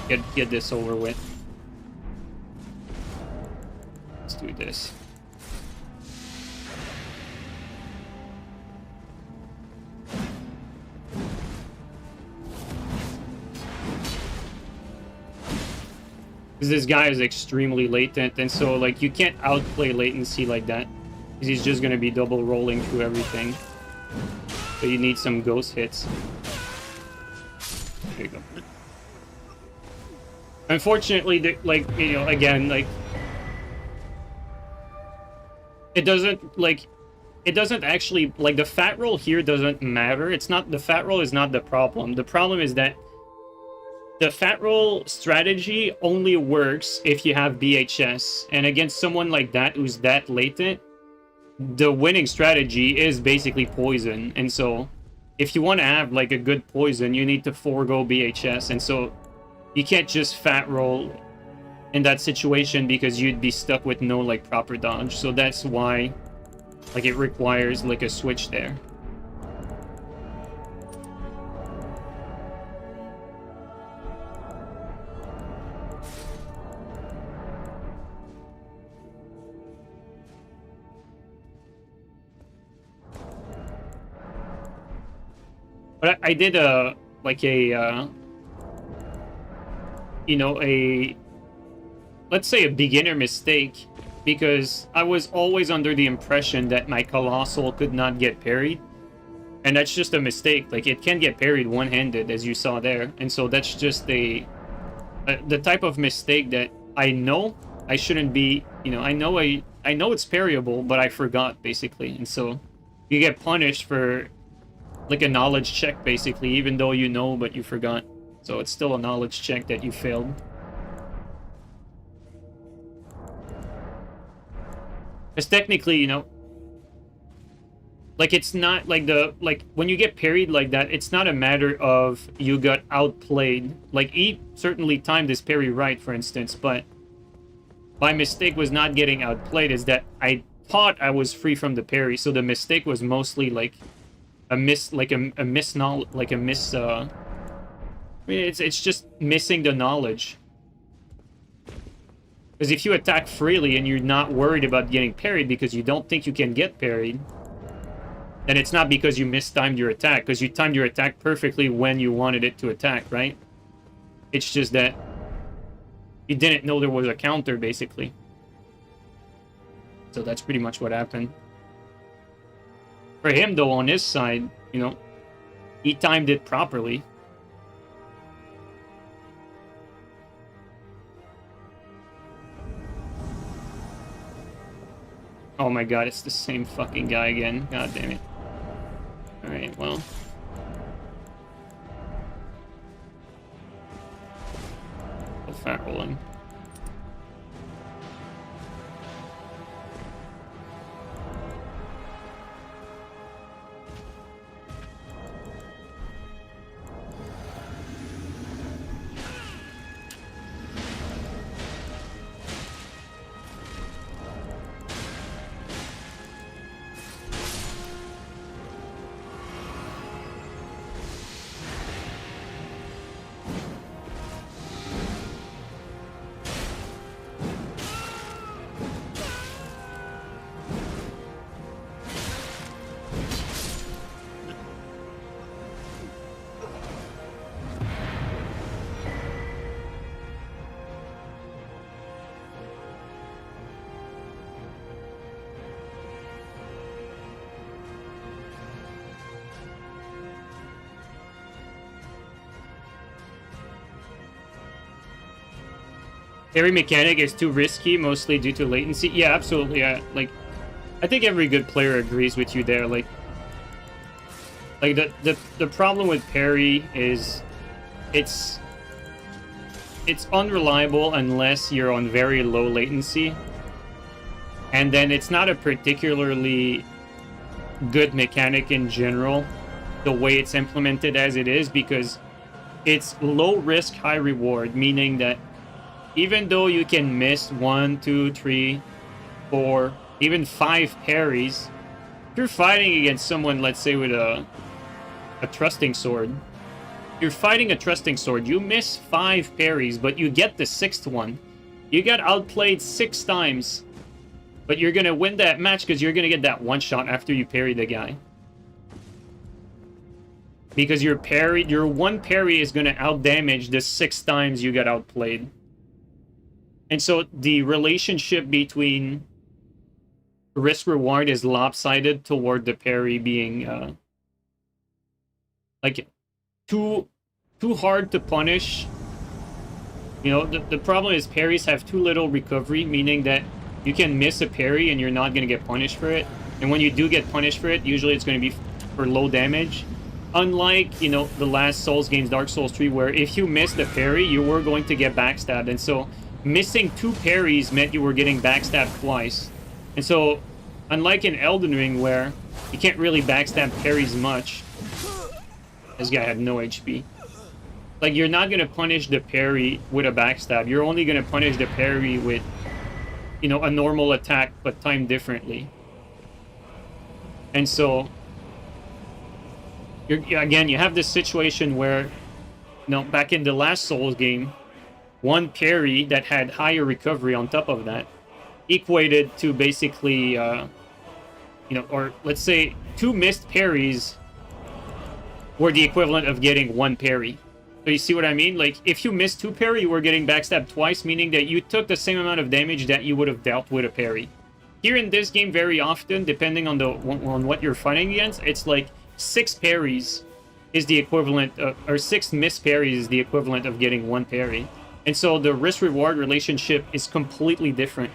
Get this over with. Let's do this. This guy is extremely latent, and so, like, you can't outplay latency like that, because he's just gonna be double rolling through everything. So you need some ghost hits. There you go. Unfortunately, like, you know, again, like, it doesn't actually, like, the fat roll here doesn't matter. It's not, the fat roll is not the problem. The problem is that the fat roll strategy only works if you have BHS, and against someone like that who's that latent, the winning strategy is basically poison. And so if you want to have, like, a good poison, you need to forego BHS, and so you can't just fat roll in that situation because you'd be stuck with no, like, proper dodge. So that's why, like, it requires, like, a switch there. But I did you know, let's say a beginner mistake, because I was always under the impression that my Colossal could not get parried. And that's just a mistake. Like, it can get parried one-handed, as you saw there. And so that's just the type of mistake that I know I shouldn't be, you know, I know it's parryable, but I forgot, basically. And so you get punished for, like, a knowledge check, basically, even though you know, but you forgot. So it's still a knowledge check that you failed. Because technically, you know, like, it's not like like, when you get parried like that, it's not a matter of you got outplayed. Like, he certainly timed his parry right, for instance, but my mistake was not getting outplayed, is that I thought I was free from the parry, so the mistake was mostly, like, I mean, it's just missing the knowledge. Because if you attack freely and you're not worried about getting parried because you don't think you can get parried, then it's not because you mistimed your attack, because you timed your attack perfectly when you wanted it to attack, right? It's just that you didn't know there was a counter, basically. So that's pretty much what happened. For him, though, on his side, you know, he timed it properly. Oh my god, it's the same fucking guy again. God damn it. Alright, well. Fat rolling. Every mechanic is too risky, mostly due to latency. Yeah, absolutely. Like, I think every good player agrees with you there. Like the problem with parry is it's unreliable unless you're on very low latency, and then it's not a particularly good mechanic in general, the way it's implemented as it is, because it's low risk, high reward, meaning that even though you can miss 1, 2, 3, 4, even 5 parries, if you're fighting against someone, let's say with a trusting sword, you're fighting a trusting sword, you miss 5 parries, but you get the 6th one. You got outplayed 6 times, but you're gonna win that match because you're gonna get that one shot after you parry the guy. Because your one parry is gonna outdamage the 6 times you got outplayed. And so the relationship between risk-reward is lopsided toward the parry being like too hard to punish. You know, the problem is parries have too little recovery, meaning that you can miss a parry and you're not going to get punished for it. And when you do get punished for it, usually it's going to be for low damage. Unlike, you know, the last Souls games, Dark Souls 3, where if you missed a parry, you were going to get backstabbed. And so missing 2 parries meant you were getting backstabbed twice. And so, unlike in Elden Ring, where you can't really backstab parries much, this guy had no HP. Like, you're not going to punish the parry with a backstab. You're only going to punish the parry with, you know, a normal attack, but timed differently. And so, again, you have this situation where, you know, back in the last Souls game, one parry that had higher recovery on top of that equated to basically, you know, or let's say 2 missed parries were the equivalent of getting 1 parry. So you see what I mean? Like, if you missed 2 parry, you were getting backstabbed twice, meaning that you took the same amount of damage that you would have dealt with a parry. Here in this game, very often, depending on what you're fighting against, it's like 6 parries is the equivalent of, or 6 missed parries is the equivalent of getting 1 parry. And so the risk-reward relationship is completely different.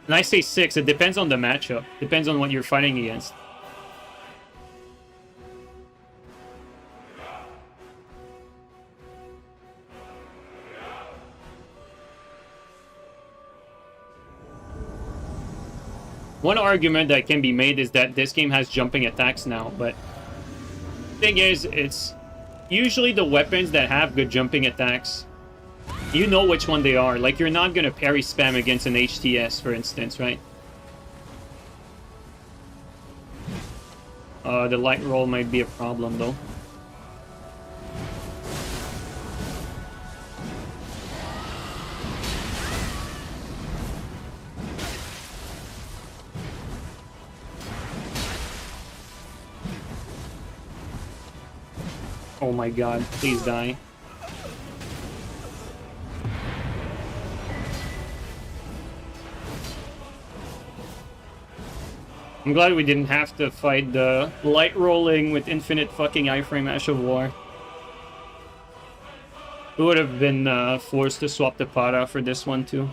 And I say 6, it depends on the matchup. Depends on what you're fighting against. One argument that can be made is that this game has jumping attacks now, but the thing is, it's usually the weapons that have good jumping attacks, you know which one they are. Like, you're not going to parry spam against an HTS, for instance, right? The light roll might be a problem, though. Oh my god, please die. I'm glad we didn't have to fight the light rolling with infinite fucking iframe Ash of War. We would have been forced to swap the Para for this one too.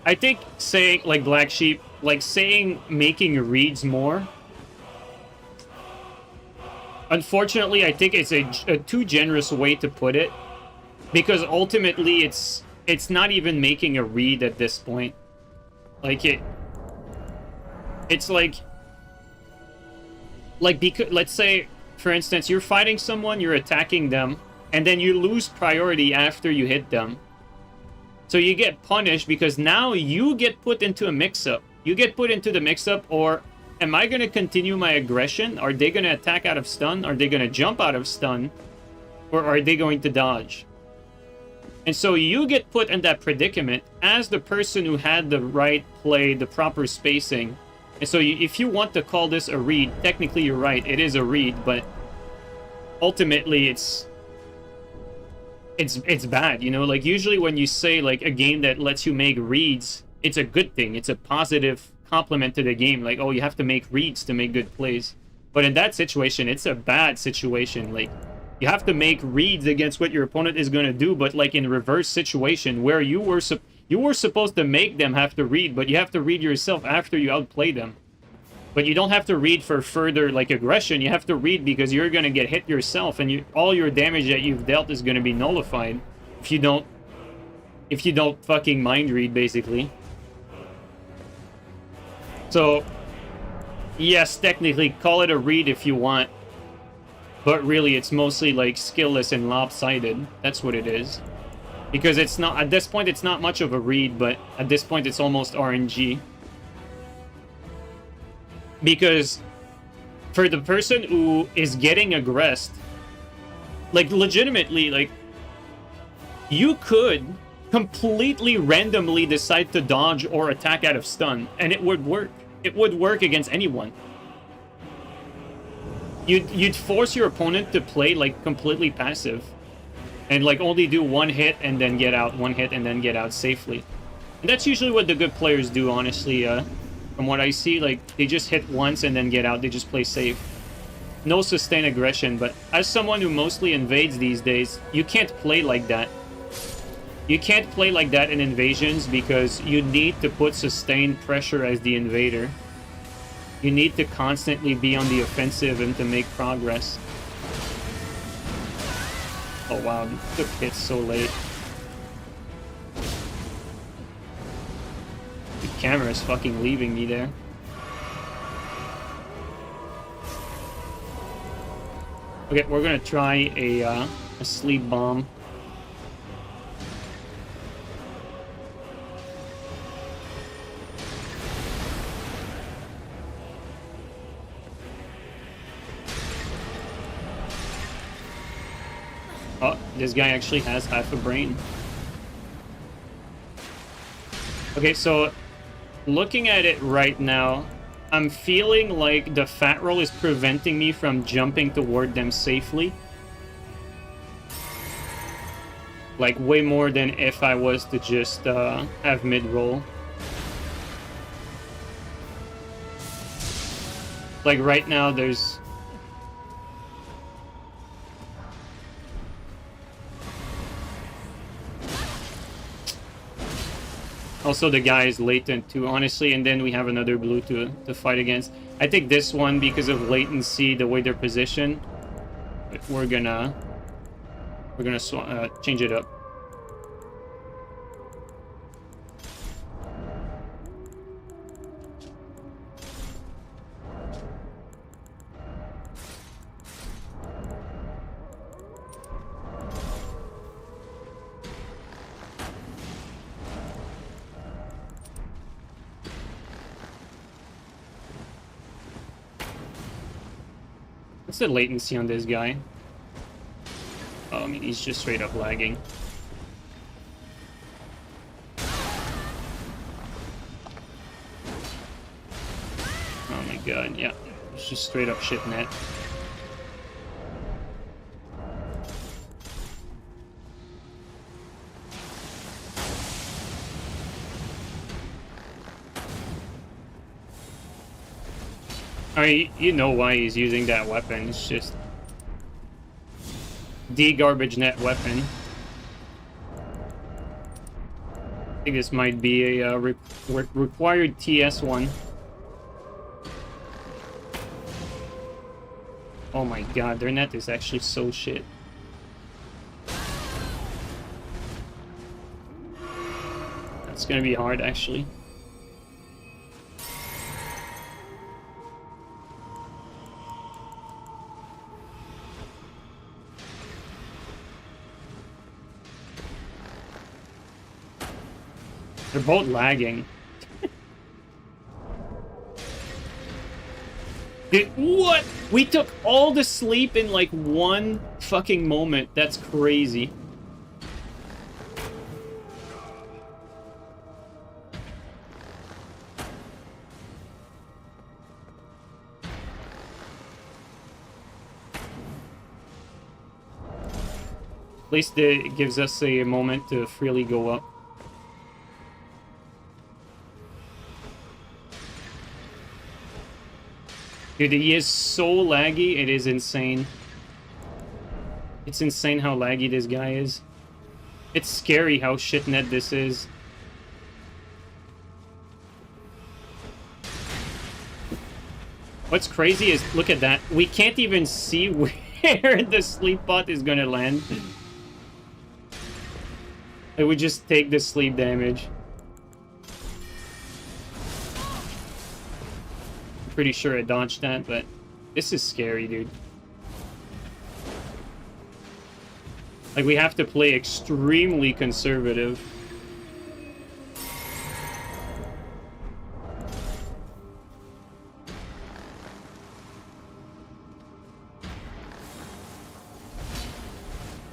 I think saying, like Black Sheep, like saying making reads more. Unfortunately, I think it's a too generous way to put it. Because ultimately, it's not even making a read at this point. Like, it's like, because, let's say, for instance, you're fighting someone, you're attacking them, and then you lose priority after you hit them. So you get punished because now you get put into a mix-up. You get put into the mix-up, or am I going to continue my aggression? Are they going to attack out of stun? Are they going to jump out of stun? Or are they going to dodge? And so you get put in that predicament as the person who had the right play, the proper spacing. And so if you want to call this a read, technically you're right, it is a read, but ultimately it's bad, you know? Like, usually when you say, like, a game that lets you make reads, it's a good thing. It's a positive compliment to the game. Like, oh, you have to make reads to make good plays. But in that situation, it's a bad situation. Like, you have to make reads against what your opponent is going to do, but, like, in reverse situation, where you were supposed to make them have to read, but you have to read yourself after you outplay them. But you don't have to read for further, like, aggression. You have to read because you're going to get hit yourself, and all your damage that you've dealt is going to be nullified if you don't fucking mind read, basically. So, yes, technically, call it a read if you want. But really, it's mostly, like, skillless and lopsided. That's what it is. Because it's not, at this point, it's not much of a read, but at this point, it's almost RNG. Because for the person who is getting aggressed, like, legitimately, like, you could completely randomly decide to dodge or attack out of stun, and it would work. It would work against anyone. You'd force your opponent to play, like, completely passive. And, like, only do one hit and then get out, one hit and then get out safely. And that's usually what the good players do, honestly. From what I see, like, they just hit once and then get out. They just play safe. No sustained aggression, but as someone who mostly invades these days, you can't play like that. You can't play like that in invasions because you need to put sustained pressure as the invader. You need to constantly be on the offensive and to make progress. Oh wow, the pit's so late. The camera is fucking leaving me there. Okay, we're gonna try a sleep bomb. Oh, this guy actually has half a brain. Okay, so looking at it right now, I'm feeling like the fat roll is preventing me from jumping toward them safely. Like, way more than if I was to just have mid-roll. Like, right now, there's... Also, the guy is latent too, honestly, and then we have another blue to fight against. I think this one, because of latency, the way they're positioned, we're gonna change it up. What's the latency on this guy? Oh, I mean, he's just straight up lagging. Oh my god, yeah. It's just straight up shit net. You know why he's using that weapon. It's just the garbage net weapon. I think this might be a required TS one. Oh my god, their net is actually so shit. That's gonna be hard, actually. They're both lagging. Dude, what? We took all the sleep in like one fucking moment. That's crazy. At least it gives us a moment to freely go up. Dude, he is so laggy, it is insane. It's insane how laggy this guy is. It's scary how shit net this is. What's crazy is, look at that. We can't even see where the sleep bot is gonna land. It would just take the sleep damage. Pretty sure I dodged that, but this is scary, dude. Like, we have to play extremely conservative.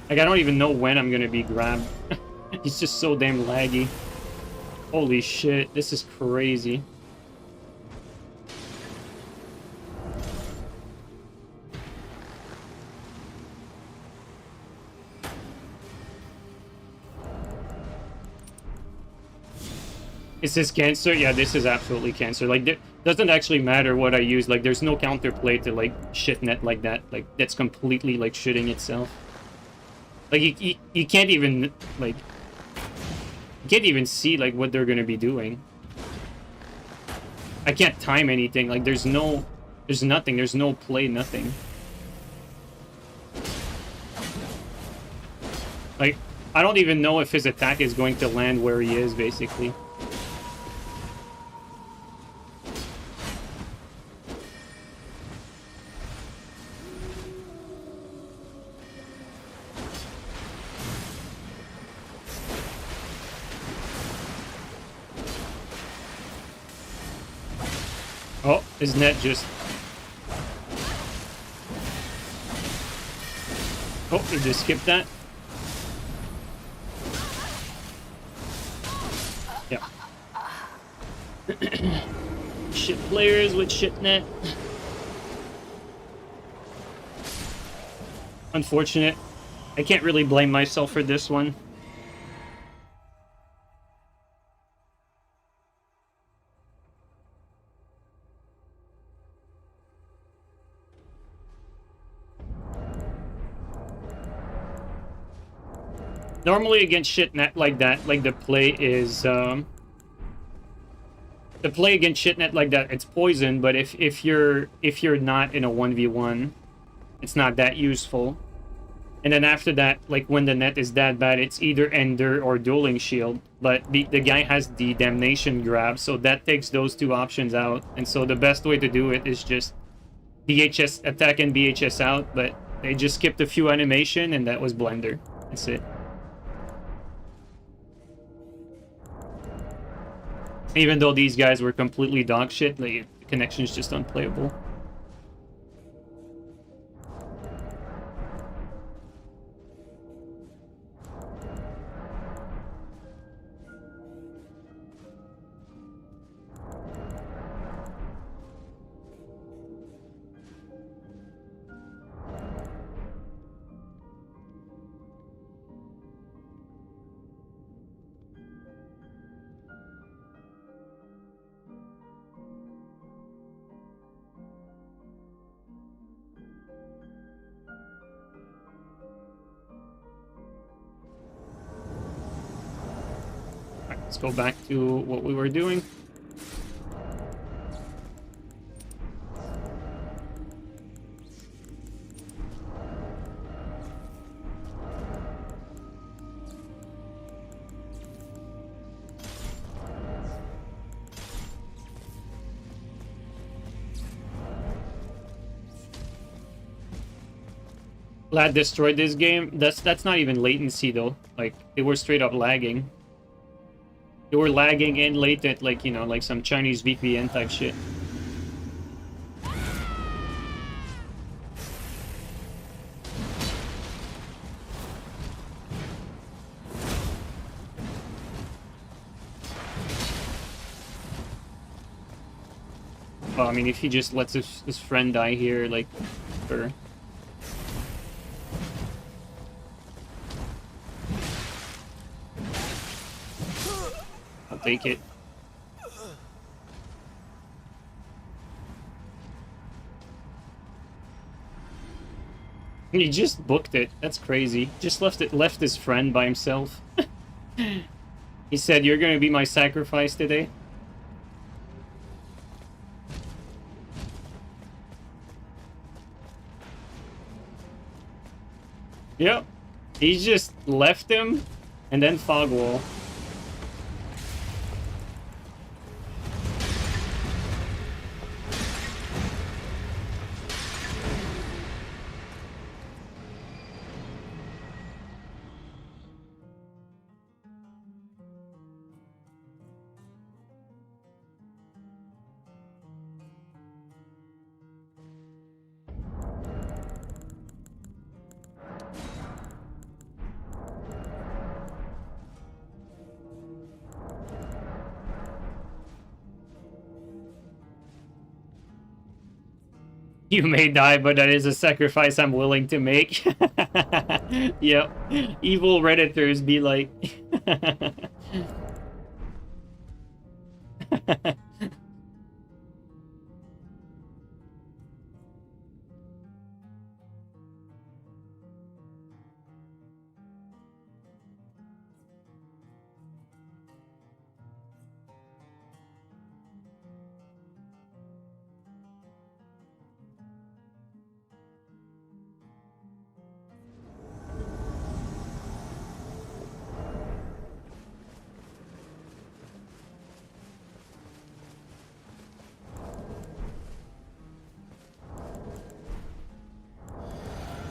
Like, I don't even know when I'm gonna be grabbed. He's just so damn laggy. Holy shit, this is crazy. Is this cancer? Yeah, this is absolutely cancer. Like, it doesn't actually matter what I use. Like, there's no counterplay to, like, shit net like that. Like, that's completely, like, shitting itself. Like, you can't even, like... You can't even see, like, what they're gonna be doing. I can't time anything. Like, there's no... There's nothing. There's no play, nothing. Like, I don't even know if his attack is going to land where he is, basically. Oh, his net just... Oh, he just skipped that. Yeah. Shit players with shit net. Unfortunate. I can't really blame myself for this one. Normally against shit net like that, like the play is the play against shit net like that, it's poison, but if you're not in a 1v1, it's not that useful. And then after that, like when the net is that bad, it's either Ender or Dueling Shield. But the guy has the Damnation Grab, so that takes those two options out. And so the best way to do it is just BHS attack and BHS out, but they just skipped a few animation and that was Blender. That's it. Even though these guys were completely dog shit, like, the connection's just unplayable. Let's go back to what we were doing. Lad destroyed this game. That's not even latency though. Like, they were straight up lagging. They were lagging and latent, like, you know, like some Chinese VPN type shit. Well, I mean, if he just lets his friend die here, like, sure. Take it. He just booked it. That's crazy. Just left his friend by himself. He said, "You're gonna be my sacrifice today." Yep. He just left him and then fog wall. You may die, but that is a sacrifice I'm willing to make. Yep. Evil Redditors be like...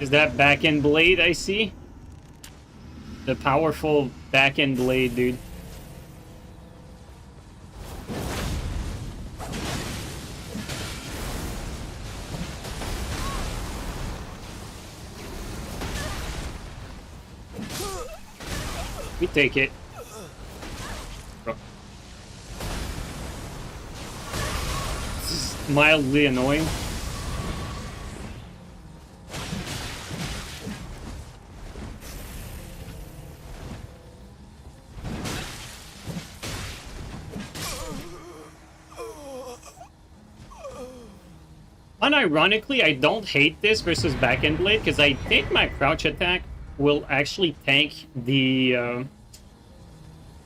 Is that back-end blade I see? The powerful back-end blade, dude. We take it. Bro. This is mildly annoying. Unironically, I don't hate this versus back-end blade because I think my crouch attack will actually tank the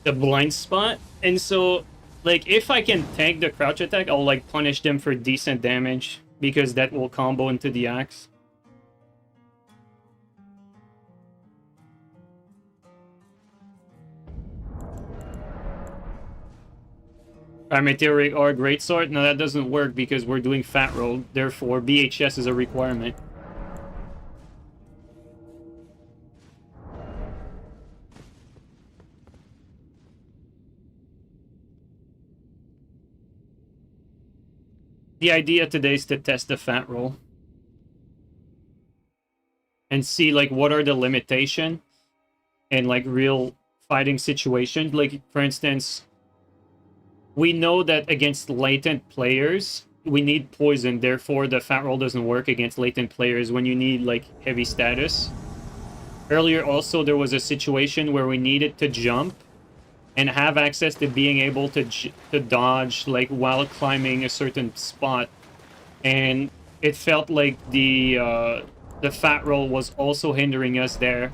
blind spot, and so like if I can tank the crouch attack, I'll like punish them for decent damage because that will combo into the axe. Meteoric or Greatsword? No, that doesn't work because we're doing Fat Roll. Therefore, BHS is a requirement. The idea today is to test the Fat Roll. And see, like, what are the limitations in, like, real fighting situations. Like, for instance... We know that against latent players, we need poison. Therefore, the fat roll doesn't work against latent players when you need, like, heavy status. Earlier, also, there was a situation where we needed to jump and have access to being able to dodge, like, while climbing a certain spot. And it felt like the fat roll was also hindering us there.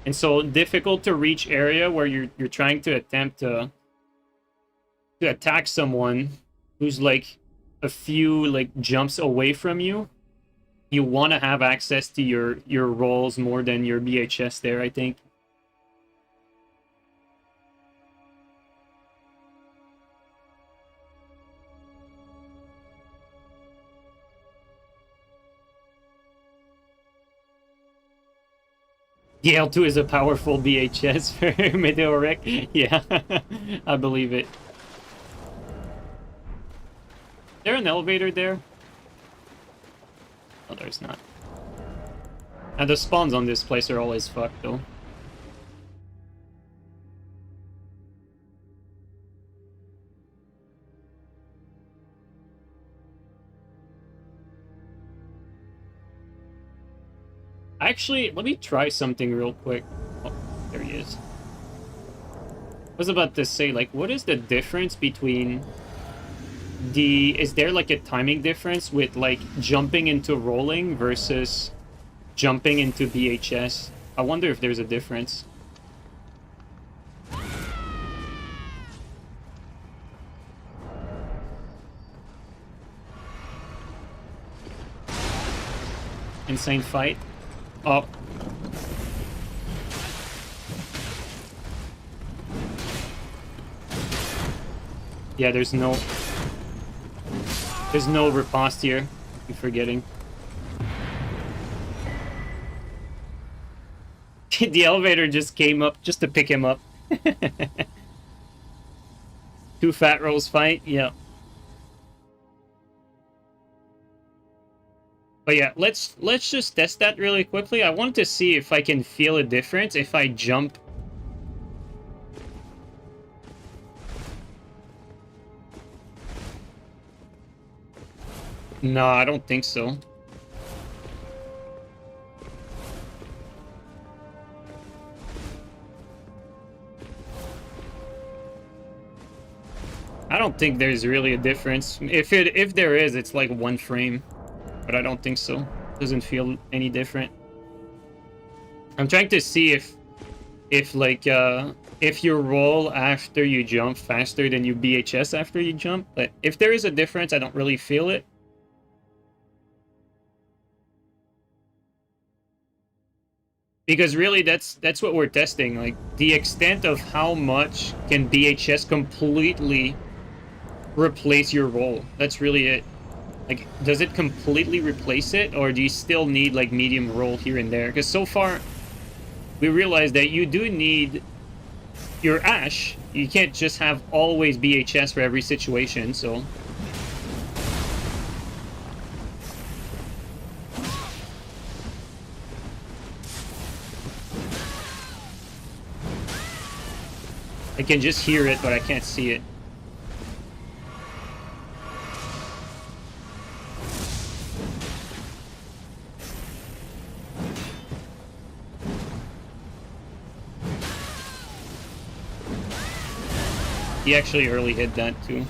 And so, difficult to reach area where you're trying to attempt to to attack someone who's like a few like jumps away from you, you want to have access to your rolls more than your BHS there, I think. The L2 is a powerful BHS for Meteoric. Yeah, I believe it. Is there an elevator there? Oh, there's not. And the spawns on this place are always fucked, though. Actually, let me try something real quick. Oh, there he is. I was about to say, like, what is the difference between the... Is there, like, a timing difference with, like, jumping into rolling versus jumping into BHS? I wonder if there's a difference. Insane fight. Oh. Yeah, there's no riposte here. I'm forgetting. The elevator just came up just to pick him up. Two fat rolls fight, yeah. But yeah, let's just test that really quickly. I want to see if I can feel a difference if I jump. No, I don't think so. I don't think there's really a difference. If there is, it's like one frame. But I don't think so. Doesn't feel any different. I'm trying to see if you roll after you jump faster than you BHS after you jump. But if there is a difference, I don't really feel it. Because really, that's what we're testing. Like, the extent of how much can BHS completely replace your roll. That's really it. Like, does it completely replace it, or do you still need, like, medium roll here and there? Because so far, we realized that you do need your Ash. You can't just have always BHS for every situation, so... I can just hear it, but I can't see it. He actually early hit that too.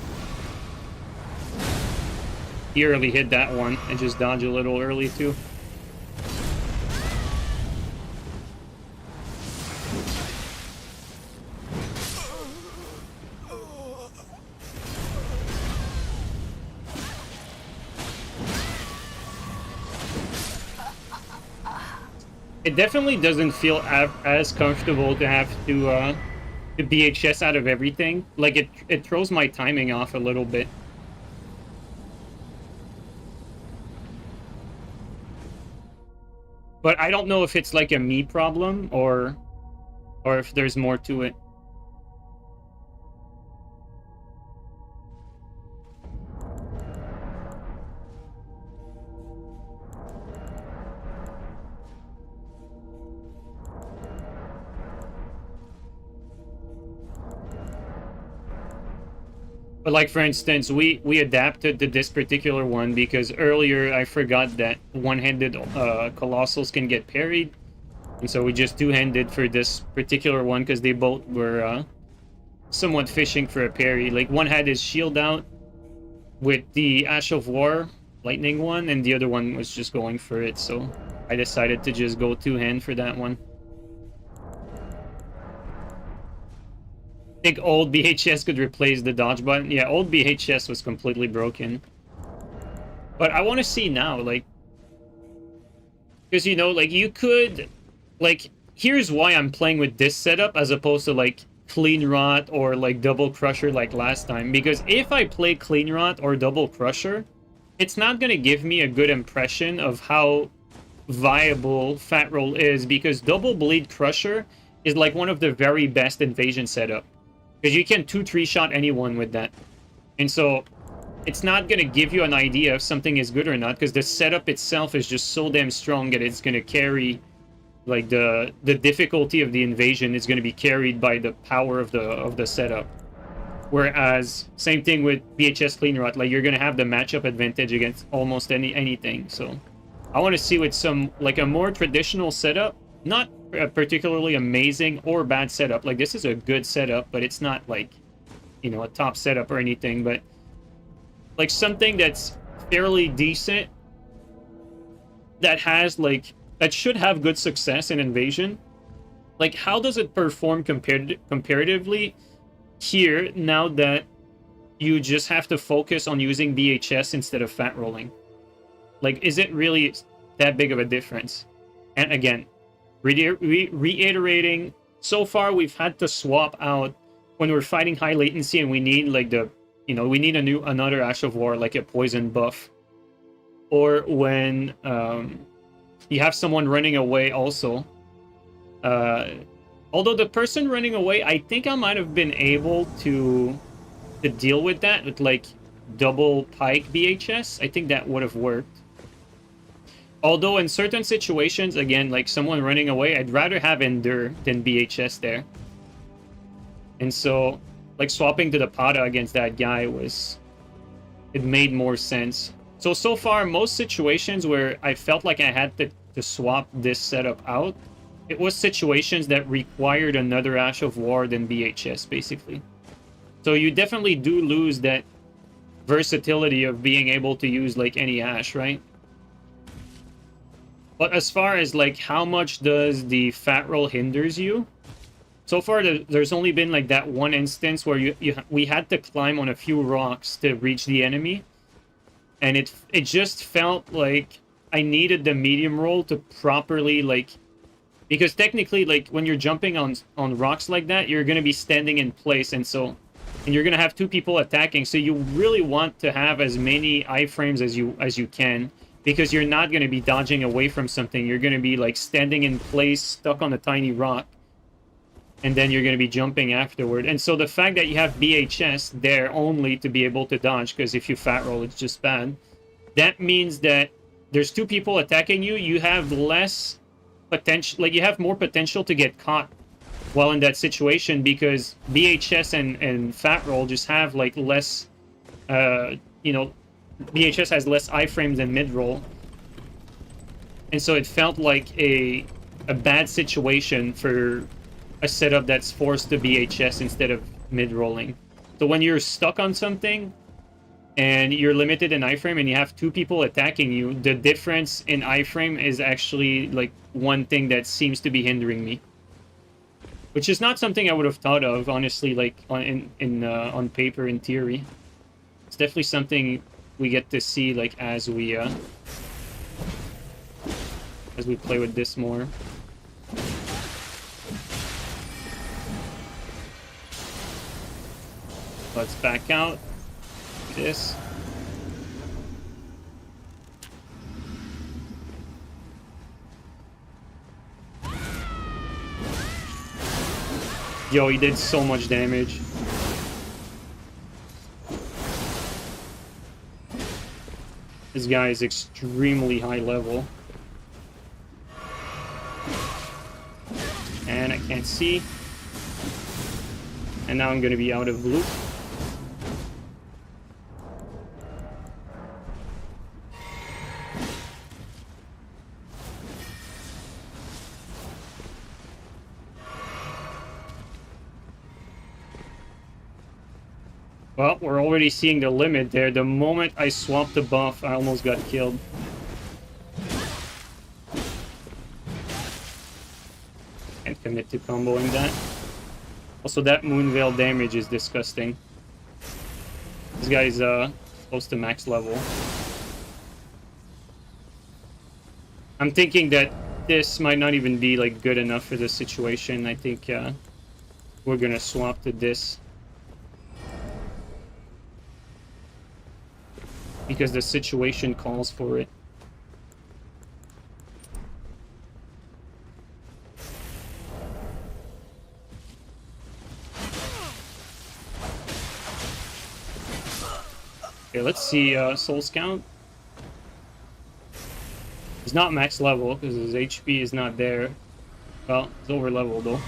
He early hit that one and just dodged a little early too. It definitely doesn't feel as comfortable to have to BHS out of everything. Like, it throws my timing off a little bit. But I don't know if it's like a me problem or if there's more to it. But like, for instance, we adapted to this particular one because earlier I forgot that one-handed Colossals can get parried. And so we just two-handed for this particular one because they both were somewhat fishing for a parry. Like, one had his shield out with the Ash of War lightning one, and the other one was just going for it. So I decided to just go two-hand for that one. think old BHS could replace the dodge button. Yeah, old BHS was completely broken. But I want to see now, like, because, you know, like, you could, like, here's why I'm playing with this setup as opposed to, like, Clean Rot or, like, Double Crusher like last time. Because if I play Clean Rot or Double Crusher, it's not going to give me a good impression of how viable Fat Roll is, because Double Bleed Crusher is, like, one of the very best invasion setup. Because you can 2-3 shot anyone with that. And so it's not going to give you an idea if something is good or not, because the setup itself is just so damn strong that it's going to carry, like, the difficulty of the invasion is going to be carried by the power of the setup. Whereas, same thing with BHS Clean Rot, like, you're going to have the matchup advantage against almost anything. So I want to see with some, like, a more traditional setup, not a particularly amazing or bad setup. Like, this is a good setup, but it's not, like, you know, a top setup or anything, but like something that's fairly decent, that has, like, that should have good success in invasion. Like, how does it perform comparatively here, now that you just have to focus on using BHS instead of fat rolling? Like, is it really that big of a difference? And again, reiterating, so far we've had to swap out when we're fighting high latency and we need, like, the, you know, we need another Ash of War, like a poison buff. Or when you have someone running away also. Although the person running away, I think I might have been able to deal with that with, like, double pike BHS. I think that would have worked. Although in certain situations, again, like someone running away, I'd rather have Endure than BHS there. And so, like, swapping to the Pada against that guy it made more sense. So far, most situations where I felt like I had to swap this setup out, it was situations that required another Ash of War than BHS, basically. So you definitely do lose that versatility of being able to use, like, any Ash, right? But as far as, like, how much does the Fat Roll hinders you? So far, there's only been, like, that one instance where we had to climb on a few rocks to reach the enemy. And it just felt like I needed the medium roll to properly, like... Because technically, like, when you're jumping on rocks like that, you're going to be standing in place, and you're going to have two people attacking, so you really want to have as many iframes as you can, because you're not going to be dodging away from something. You're going to be, like, standing in place, stuck on a tiny rock, and then you're going to be jumping afterward. And so the fact that you have BHS there only to be able to dodge, because if you fat roll, it's just bad, that means that there's two people attacking you, you have less potential, like, you have more potential to get caught while in that situation, because BHS and fat roll just have, like, less, you know, BHS has less iframes than mid roll, and so it felt like a bad situation for a setup that's forced to BHS instead of mid rolling. So when you're stuck on something and you're limited in iframe and you have two people attacking you, the difference in iframe is actually, like, one thing that seems to be hindering me, which is not something I would have thought of, honestly, like, on paper, in theory. It's definitely something we get to see, like, as we play with this more. Let's back out. This. Yo, he did so much damage. This guy is extremely high level. And I can't see. And now I'm gonna be out of loop. Well, we're already seeing the limit there. The moment I swapped the buff, I almost got killed. Can't commit to comboing that. Also, that Moonveil damage is disgusting. This guy's close to max level. I'm thinking that this might not even be like good enough for this situation. I think we're gonna swap to this. Because the situation calls for it. Okay, let's see Soul Scout. He's not max level because his HP is not there. Well, he's over level though.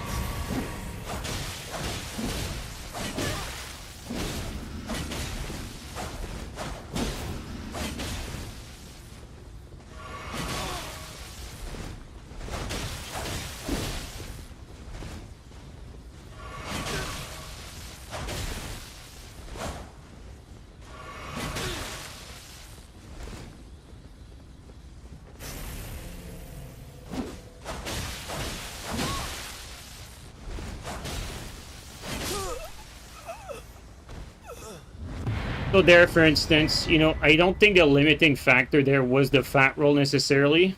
So there, for instance, you know, I don't think the limiting factor there was the fat roll necessarily.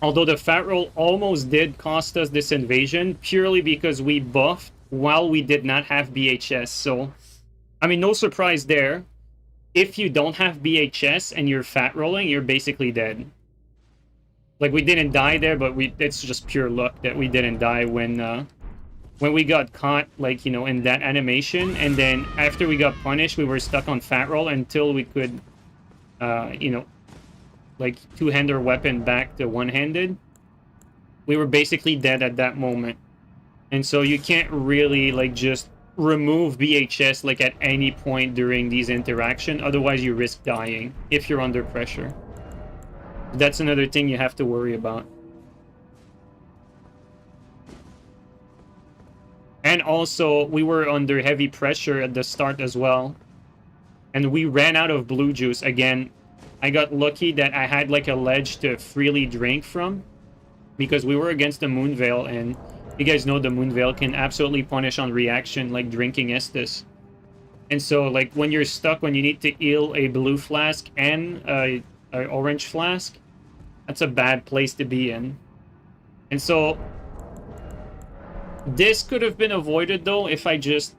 Although the fat roll almost did cost us this invasion, purely because we buffed while we did not have BHS. So, I mean, no surprise there. If you don't have BHS and you're fat rolling, you're basically dead. Like, we didn't die there, but it's just pure luck that we didn't die when we got caught, like, you know, in that animation. And then after we got punished, we were stuck on fat roll until we could, you know, like, two-hand our weapon back to one-handed. We were basically dead at that moment. And so you can't really, like, just remove BHS, like, at any point during these interaction. Otherwise, you risk dying if you're under pressure. That's another thing you have to worry about. And also, we were under heavy pressure at the start as well. And we ran out of blue juice. Again, I got lucky that I had like a ledge to freely drink from. Because we were against the Moonveil, and you guys know the Moonveil can absolutely punish on reaction, like drinking Estus. And so, like, when you're stuck, when you need to heal a blue flask and an orange flask, that's a bad place to be in. And so this could have been avoided, though, if I just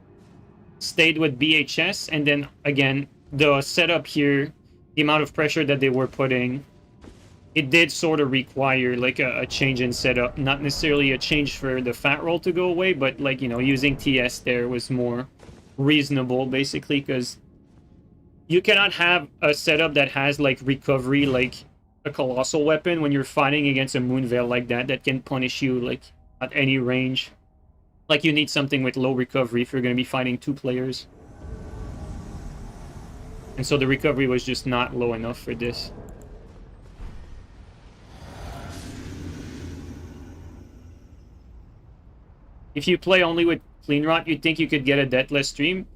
stayed with BHS. And then, again, the setup here, the amount of pressure that they were putting, it did sort of require, like, a change in setup. Not necessarily a change for the fat roll to go away, but, like, you know, using TS there was more reasonable, basically, because you cannot have a setup that has, like, recovery, like a colossal weapon when you're fighting against a Moonveil like that can punish you, like, at any range. Like, you need something with low recovery if you're going to be fighting two players. And so the recovery was just not low enough for this. If you play only with Clean Rot, you'd think you could get a Deathless stream.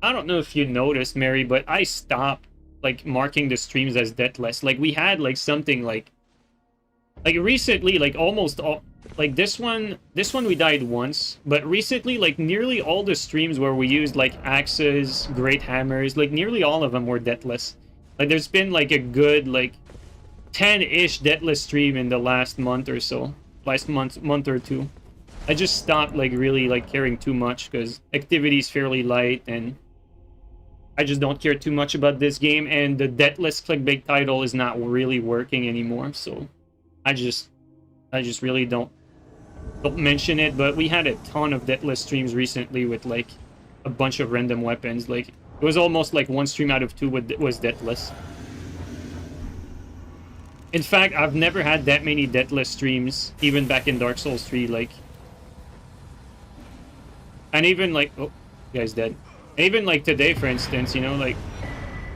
I don't know if you noticed, Mary, but I stopped, like, marking the streams as Deathless. Like, we had, like, something like recently, like, almost all... Like, this one we died once, but recently, like, nearly all the streams where we used, like, axes, great hammers, like, nearly all of them were Deathless. Like, there's been, like, a good, like, 10-ish Deathless stream in the last month or so. Last month or two. I just stopped, like, really, like, caring too much, because activity is fairly light, and I just don't care too much about this game, and the Deathless clickbait title is not really working anymore, so I just really don't mention it. But we had a ton of Deathless streams recently with, like, a bunch of random weapons. Like, it was almost like one stream out of two was Deathless. In fact, I've never had that many Deathless streams, even back in Dark Souls 3, like... And even, like... Oh, you guys dead. And even, like, today, for instance, you know, like...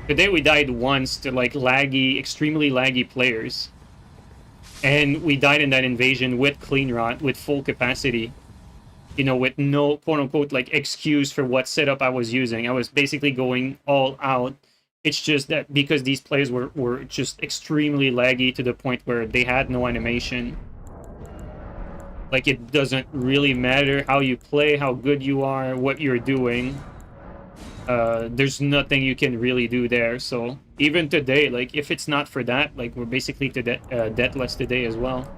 Today we died once to, like, laggy, extremely laggy players. And we died in that invasion with Clean Rot, with full capacity. You know, with no, quote-unquote, like, excuse for what setup I was using. I was basically going all out. It's just that because these players were just extremely laggy to the point where they had no animation. Like, it doesn't really matter how you play, how good you are, what you're doing. There's nothing you can really do there. So even today, like, if it's not for that, like, we're basically to Deathless today as well.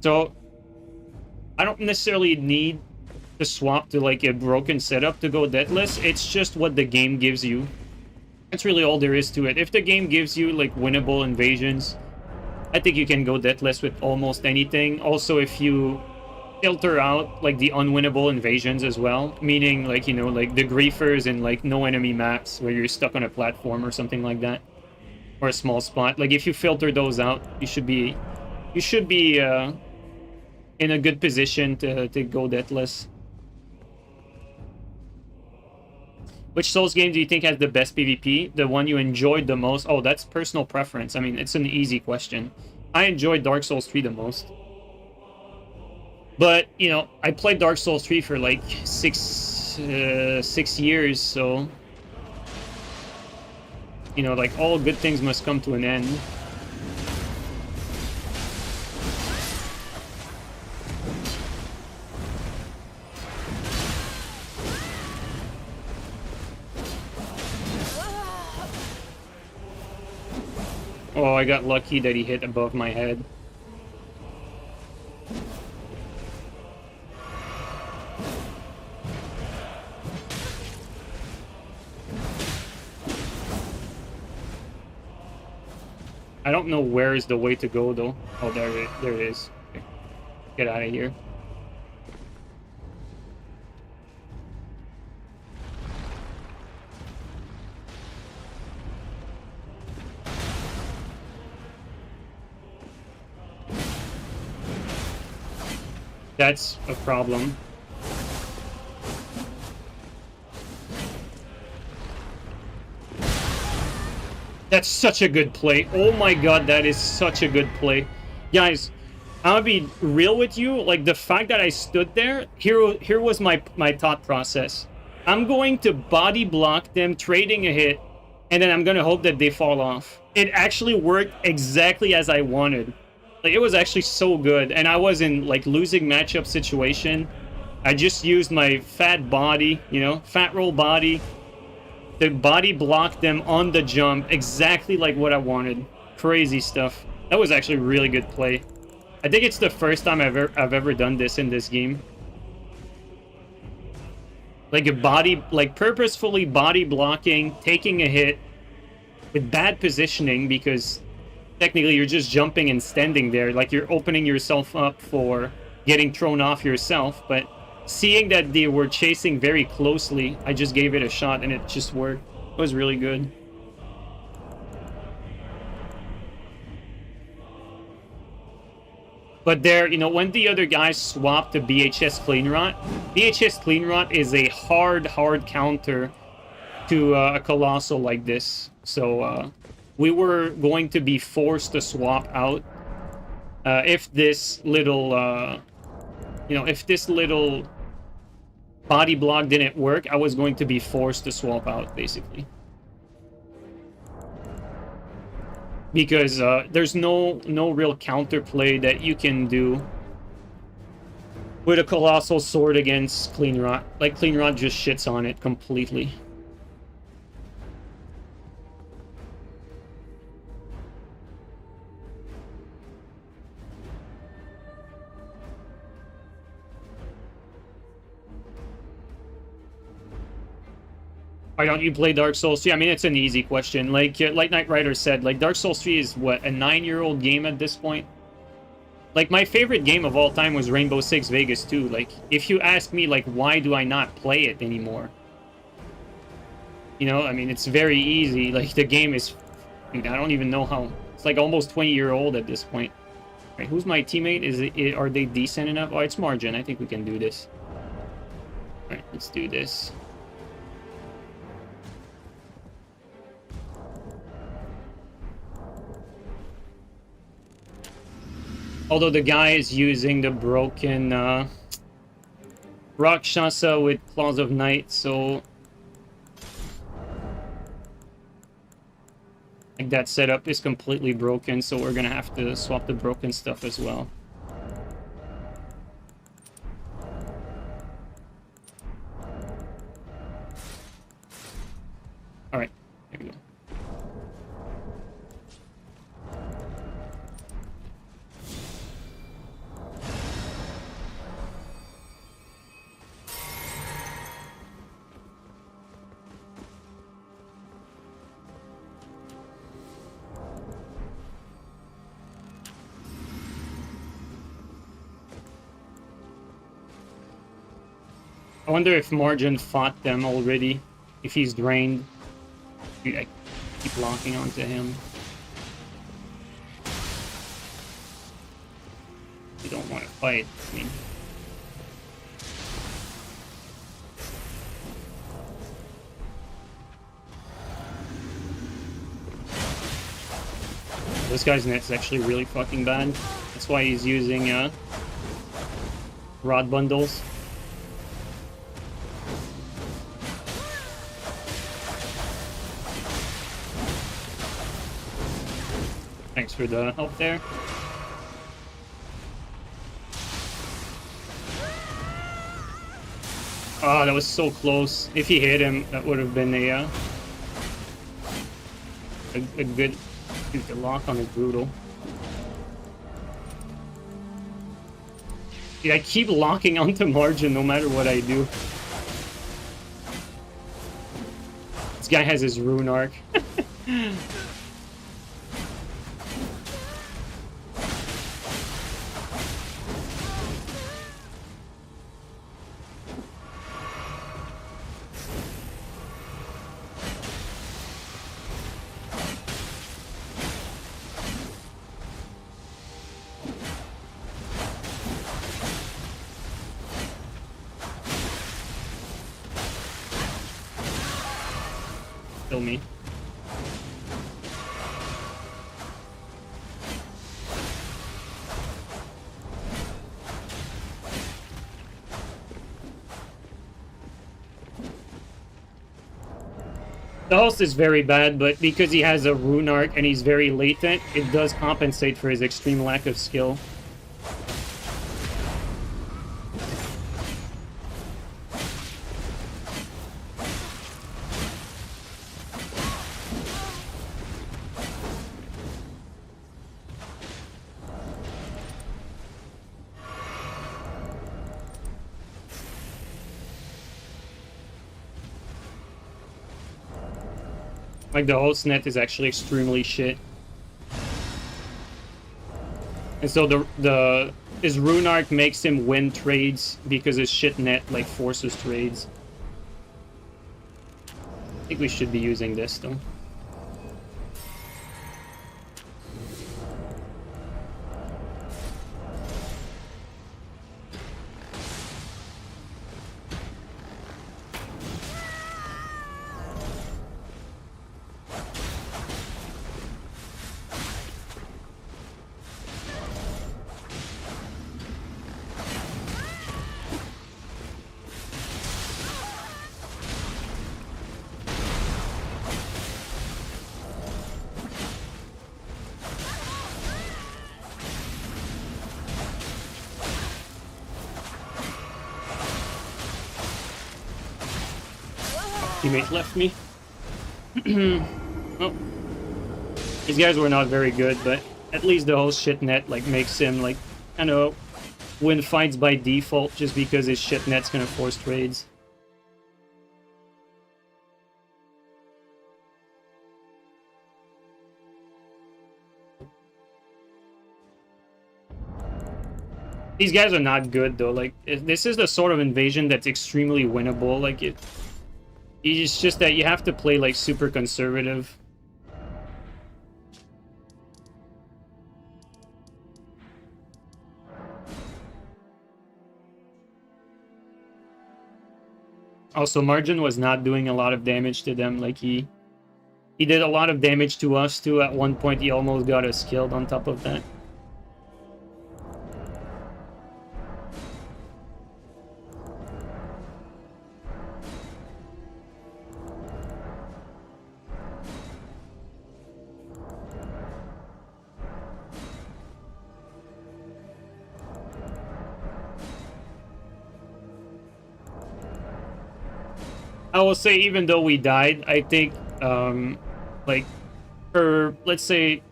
So I don't necessarily need to swap to like a broken setup to go Deathless. It's just what the game gives you. That's really all there is to it. If the game gives you like winnable invasions, I think you can go Deathless with almost anything. Also, if you filter out like the unwinnable invasions as well, meaning like, you know, like the griefers and like no enemy maps where you're stuck on a platform or something like that, or a small spot. Like if you filter those out, you should be in a good position to go Deathless. Which Souls game do you think has the best PvP? The one you enjoyed the most? Oh, that's personal preference. I mean, it's an easy question. I enjoyed Dark Souls 3 the most. But, you know, I played Dark Souls 3 for like 6 years, so... You know, like, all good things must come to an end. Oh, I got lucky that he hit above my head. I don't know where is the way to go, though. Oh, there it is. Okay. Get out of here. That's a problem. That's such a good play. Oh my god, that is such a good play. Guys, I'll be real with you. Like, the fact that I stood there, here was my thought process. I'm going to body block them, trading a hit, and then I'm going to hope that they fall off. It actually worked exactly as I wanted. Like, it was actually so good, and I was in, like, losing matchup situation. I just used my fat body, you know, fat roll body, the body blocked them on the jump, exactly like what I wanted. Crazy stuff. That was actually really good play. I think it's the first time I've ever done this in this game. Like a body, like purposefully body blocking, taking a hit with bad positioning, because technically you're just jumping and standing there, like you're opening yourself up for getting thrown off yourself, but seeing that they were chasing very closely, I just gave it a shot and it just worked. It was really good. But there, you know, when the other guys swapped to BHS Clean Rot, BHS Clean Rot is a hard counter to a Colossal like this. So we were going to be forced to swap out if this little, you know, if this little body block didn't work, I was going to be forced to swap out, basically. Because there's no real counterplay that you can do with a Colossal Sword against Clean Rot. Like, Clean Rot just shits on it completely. Why don't you play Dark Souls 3? I mean, it's an easy question. Like Knight Rider said, like, Dark Souls 3 is, what, a 9-year-old game at this point? Like, my favorite game of all time was Rainbow Six Vegas 2. Like, if you ask me, like, why do I not play it anymore? You know, I mean, it's very easy. Like, the game is... I mean, I don't even know how... It's, like, almost 20-year-old at this point. All right, who's my teammate? Are they decent enough? Oh, it's Margin. I think we can do this. All right, let's do this. Although the guy is using the broken Rakshasa with Claws of Night, so... Like, that setup is completely broken, so we're gonna have to swap the broken stuff as well. There we go. I wonder if Margin fought them already. If he's drained. I keep locking onto him. You don't want to fight. I mean, this guy's net's actually really fucking bad. That's why he's using rod bundles. Thanks for the help there. Oh, that was so close. If he hit him, that would have been a good... Dude, the lock on is brutal. Yeah, I keep locking onto Margin no matter what I do. This guy has his rune arc. Kill me. The host is very bad, but because he has a rune arc and he's very latent, it does compensate for his extreme lack of skill. Like, the host net is actually extremely shit. And so his rune arc makes him win trades because his shit net, like, forces trades. I think we should be using this, though. Teammate left me. Oh. These guys were not very good, but at least the whole shit net like makes him like, I don't know, win fights by default just because his shit net's gonna force trades. These guys are not good though. Like, this is the sort of invasion that's extremely winnable. Like, it's just that you have to play like super conservative. Also, Margin was not doing a lot of damage to them. Like, he did a lot of damage to us too. At one point, he almost got us killed on top of that. I will say, even though we died, I think Like, for, let's say,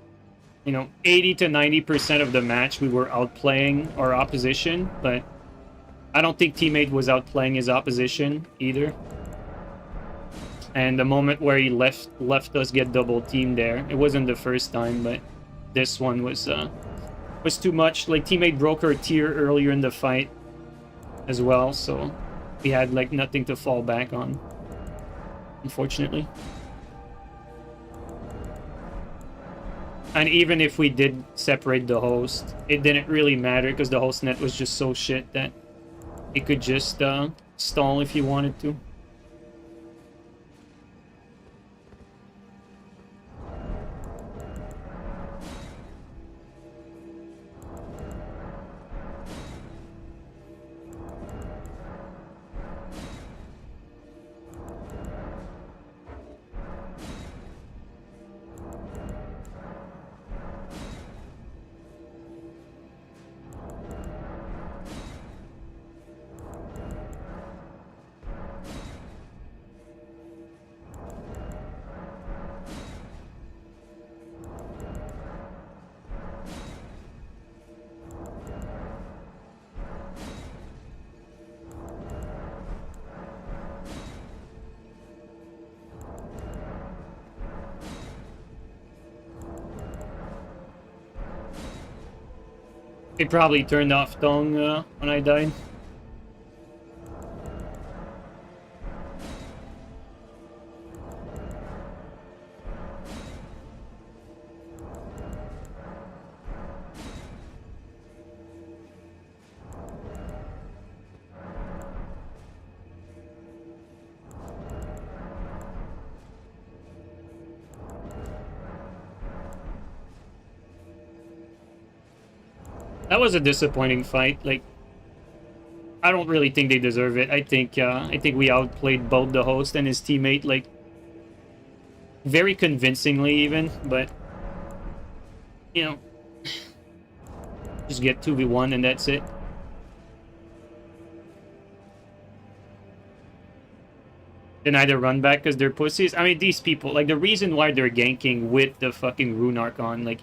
80 to 90% of the match, we were outplaying our opposition, but I don't think teammate was outplaying his opposition either. And the moment where he left us get double teamed there, it wasn't the first time, but this one was too much. Like, teammate broke her tier earlier in the fight as well, so we had like nothing to fall back on, unfortunately. And even if we did separate the host, it didn't really matter because the host net was just so shit that it could just stall if you wanted to. It probably turned off Dong when I died. That was a disappointing fight. Like, I don't really think they deserve it. I think we outplayed both the host and his teammate, like, very convincingly even, but just get 2v1 and that's it. Then either run back because they're pussies. I mean, these people, like, the reason why they're ganking with the fucking Rune Arc on, like,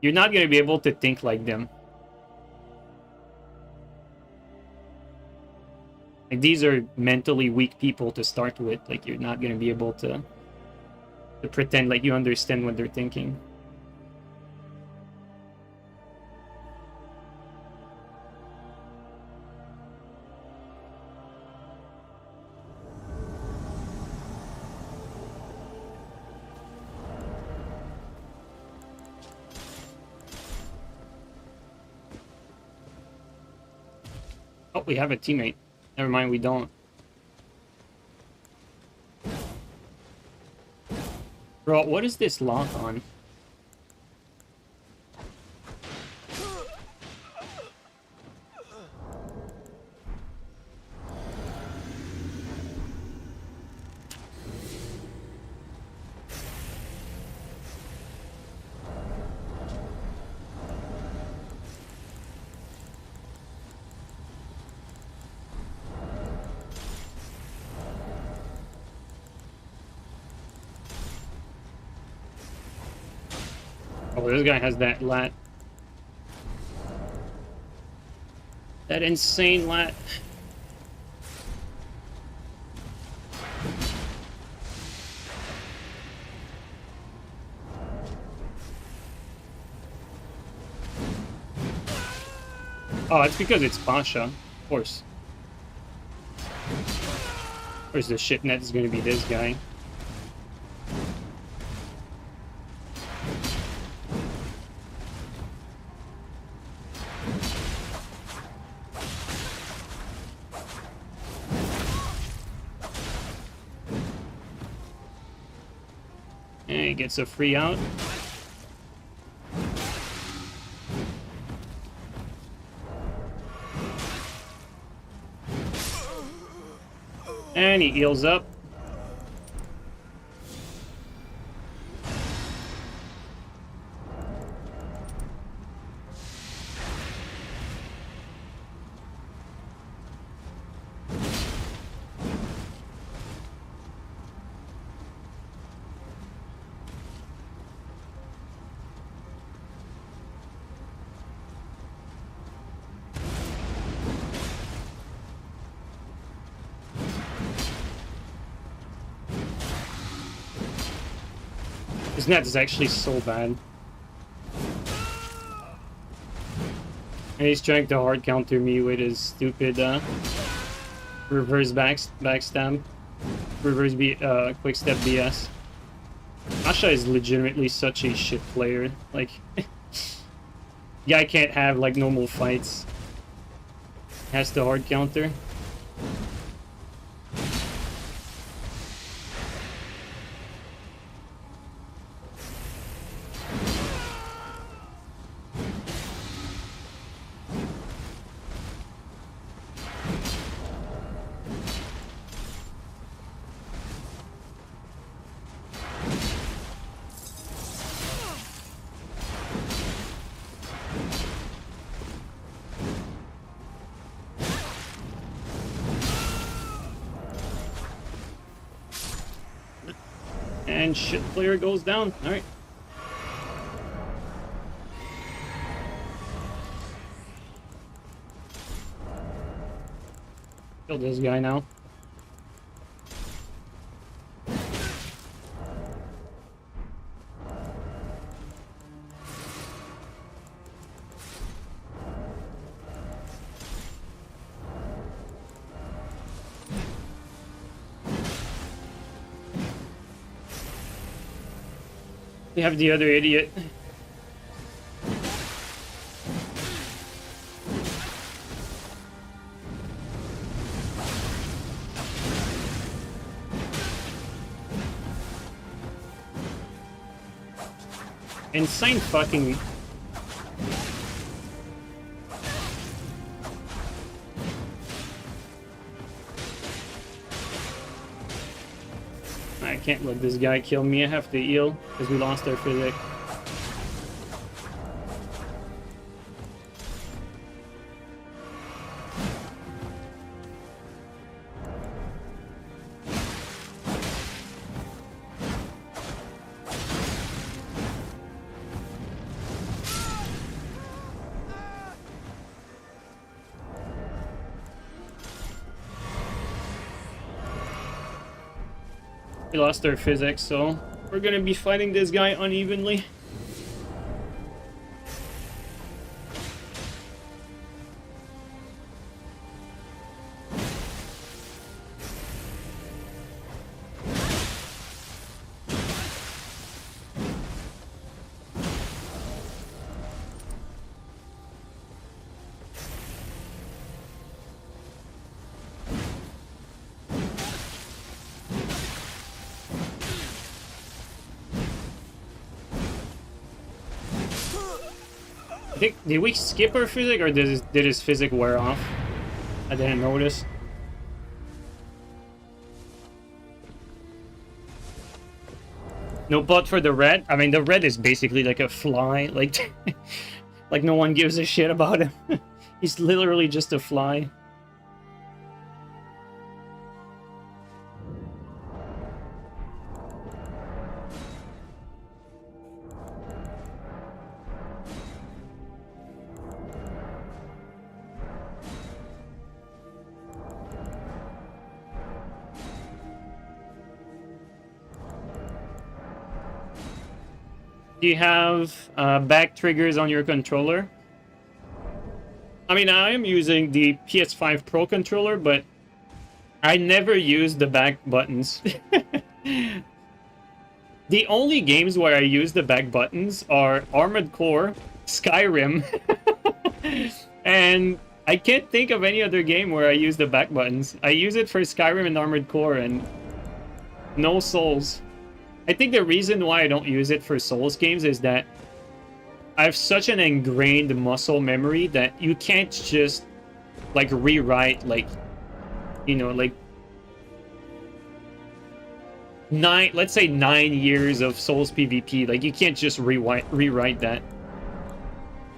you're not gonna be able to think like them. Like, these are mentally weak people to start with. Like, you're not gonna be able to pretend like you understand what they're thinking. Oh, we have a teammate. Never mind, we don't. Bro, what is this lock on? Oh, this guy has that lat. That insane lat. Oh, it's because it's Pasha, of course. Of course the shit net is gonna be this guy. And he gets a free out. And he heals up. His net is actually so bad. And he's trying to hard counter me with his stupid reverse backstab. Reverse quick step BS. Asha is legitimately such a shit player. Like, guy can't have like normal fights. Has to hard counter. And shit player goes down. Alright. Kill this guy now. We have the other idiot. Insane fucking... I can't let this guy kill me. I have to heal because we lost our physics. We lost our physics, so we're gonna be fighting this guy unevenly. Did we skip our physic, or did his physic wear off? I didn't notice. No butt for the red. I mean, the red is basically like a fly. Like, like no one gives a shit about him. He's literally just a fly. Do you have back triggers on your controller? I mean, I am using the PS5 Pro controller, but I never use the back buttons. The only games where I use the back buttons are Armored Core, Skyrim, and I can't think of any other game where I use the back buttons. I use it for Skyrim and Armored Core, and no Souls. I think the reason why I don't use it for Souls games is that I have such an ingrained muscle memory that you can't just, like, rewrite, like, you know, like, let's say 9 years of Souls PvP. Like, you can't just rewrite that.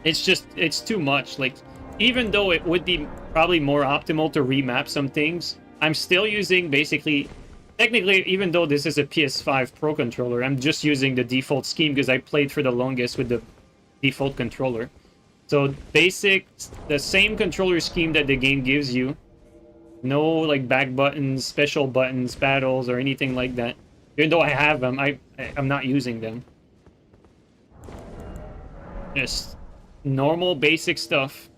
It's just, it's too much. Like, even though it would be probably more optimal to remap some things, I'm still using basically... Technically, even though this is a PS5 Pro controller, I'm just using the default scheme because I played for the longest with the default controller. So basic, the same controller scheme that the game gives you. No like back buttons, special buttons, paddles, or anything like that. Even though I have them, I'm not using them. Just normal basic stuff.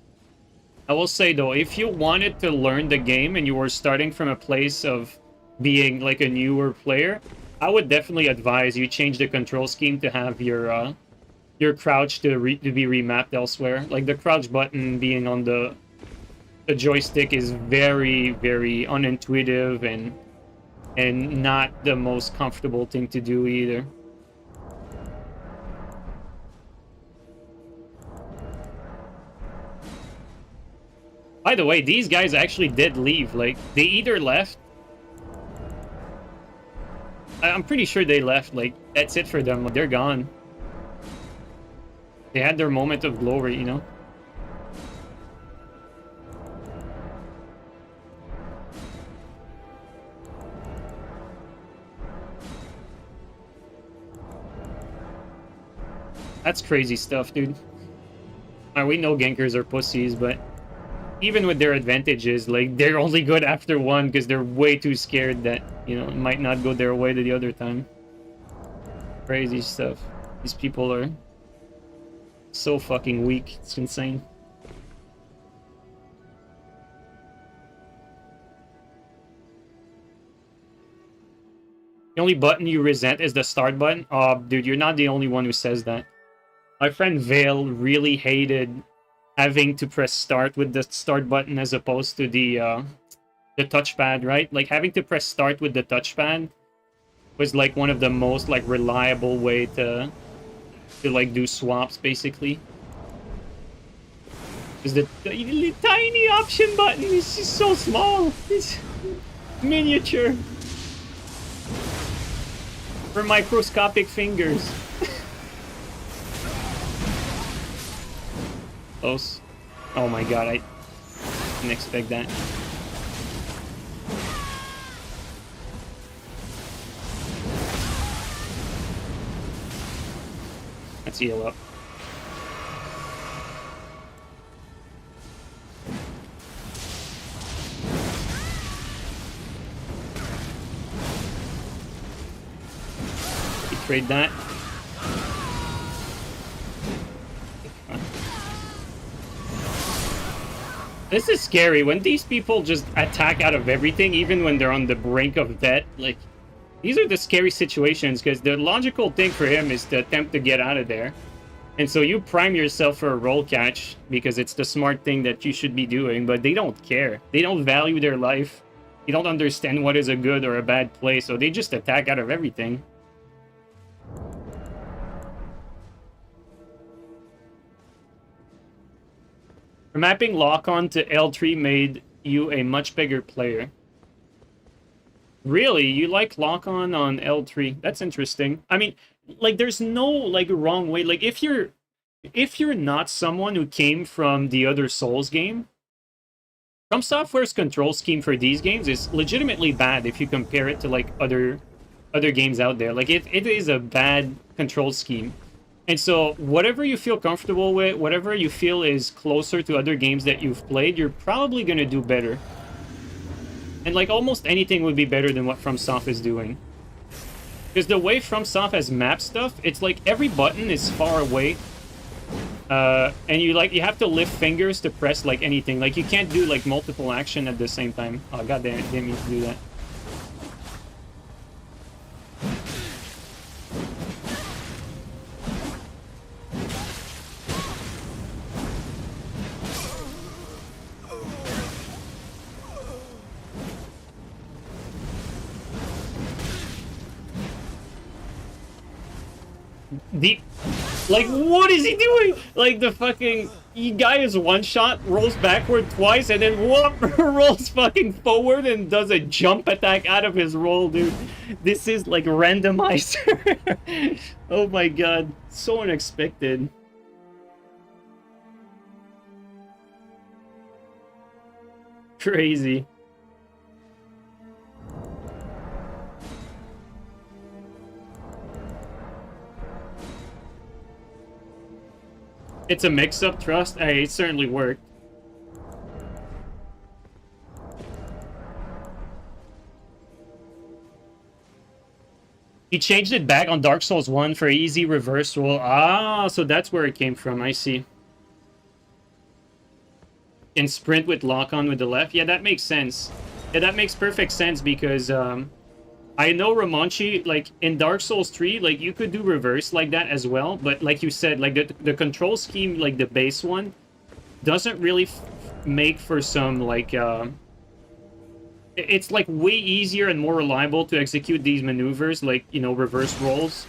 I will say though, if you wanted to learn the game and you were starting from a place of being like a newer player, I would definitely advise you change the control scheme to have your crouch to be remapped elsewhere. Like the crouch button being on the joystick is very, very unintuitive and not the most comfortable thing to do either. By the way, these guys actually did leave. Like, they either left... I'm pretty sure they left. Like, that's it for them. They're gone. They had their moment of glory, you know? That's crazy stuff, dude. We know gankers are pussies, but... even with their advantages, like, they're only good after one because they're way too scared that, you know, it might not go their way the other time. Crazy stuff. These people are so fucking weak. It's insane. The only button you resent is the start button? Oh, dude, you're not the only one who says that. My friend Vale really hated having to press start with the start button as opposed to the touchpad, right? Like having to press start with the touchpad was like one of the most like reliable way to like do swaps basically. Because the tiny option button is just so small. It's miniature. For microscopic fingers. Close. Oh my god, I didn't expect that. Let's heal up. You trade that. This is scary when these people just attack out of everything, even when they're on the brink of death. Like, these are the scary situations because the logical thing for him is to attempt to get out of there. And so you prime yourself for a roll catch because it's the smart thing that you should be doing, but they don't care. They don't value their life. They don't understand what is a good or a bad play, so they just attack out of everything. Mapping lock-on to L3 made you a much bigger player. Really? You like lock-on on L3? That's interesting. I mean, like, there's no, like, wrong way. Like, if you're not someone who came from the other Souls game, FromSoftware's control scheme for these games is legitimately bad if you compare it to, like, other games out there. Like, it is a bad control scheme. And so, whatever you feel comfortable with, whatever you feel is closer to other games that you've played, you're probably going to do better. And, like, almost anything would be better than what FromSoft is doing. Because the way FromSoft has mapped stuff, it's like every button is far away. And you have to lift fingers to press, like, anything. Like, you can't do, like, multiple action at the same time. Oh, goddamn, I didn't mean to do that. Like, what is he doing? Like, the fucking guy is one shot, rolls backward twice, and then whoop, rolls fucking forward and does a jump attack out of his roll, dude. This is like randomizer. Oh my god, so unexpected. Crazy. It's a mix-up, trust? Hey, it certainly worked. He changed it back on Dark Souls 1 for easy reverse roll. Ah, so that's where it came from. I see. And sprint with lock-on with the left. Yeah, that makes sense. Yeah, that makes perfect sense because I know Ramonchi, like, in Dark Souls 3, like, you could do reverse like that as well, but like you said, like, the control scheme, like, the base one, doesn't really make for some, like, it's, like, way easier and more reliable to execute these maneuvers, like, you know, reverse rolls,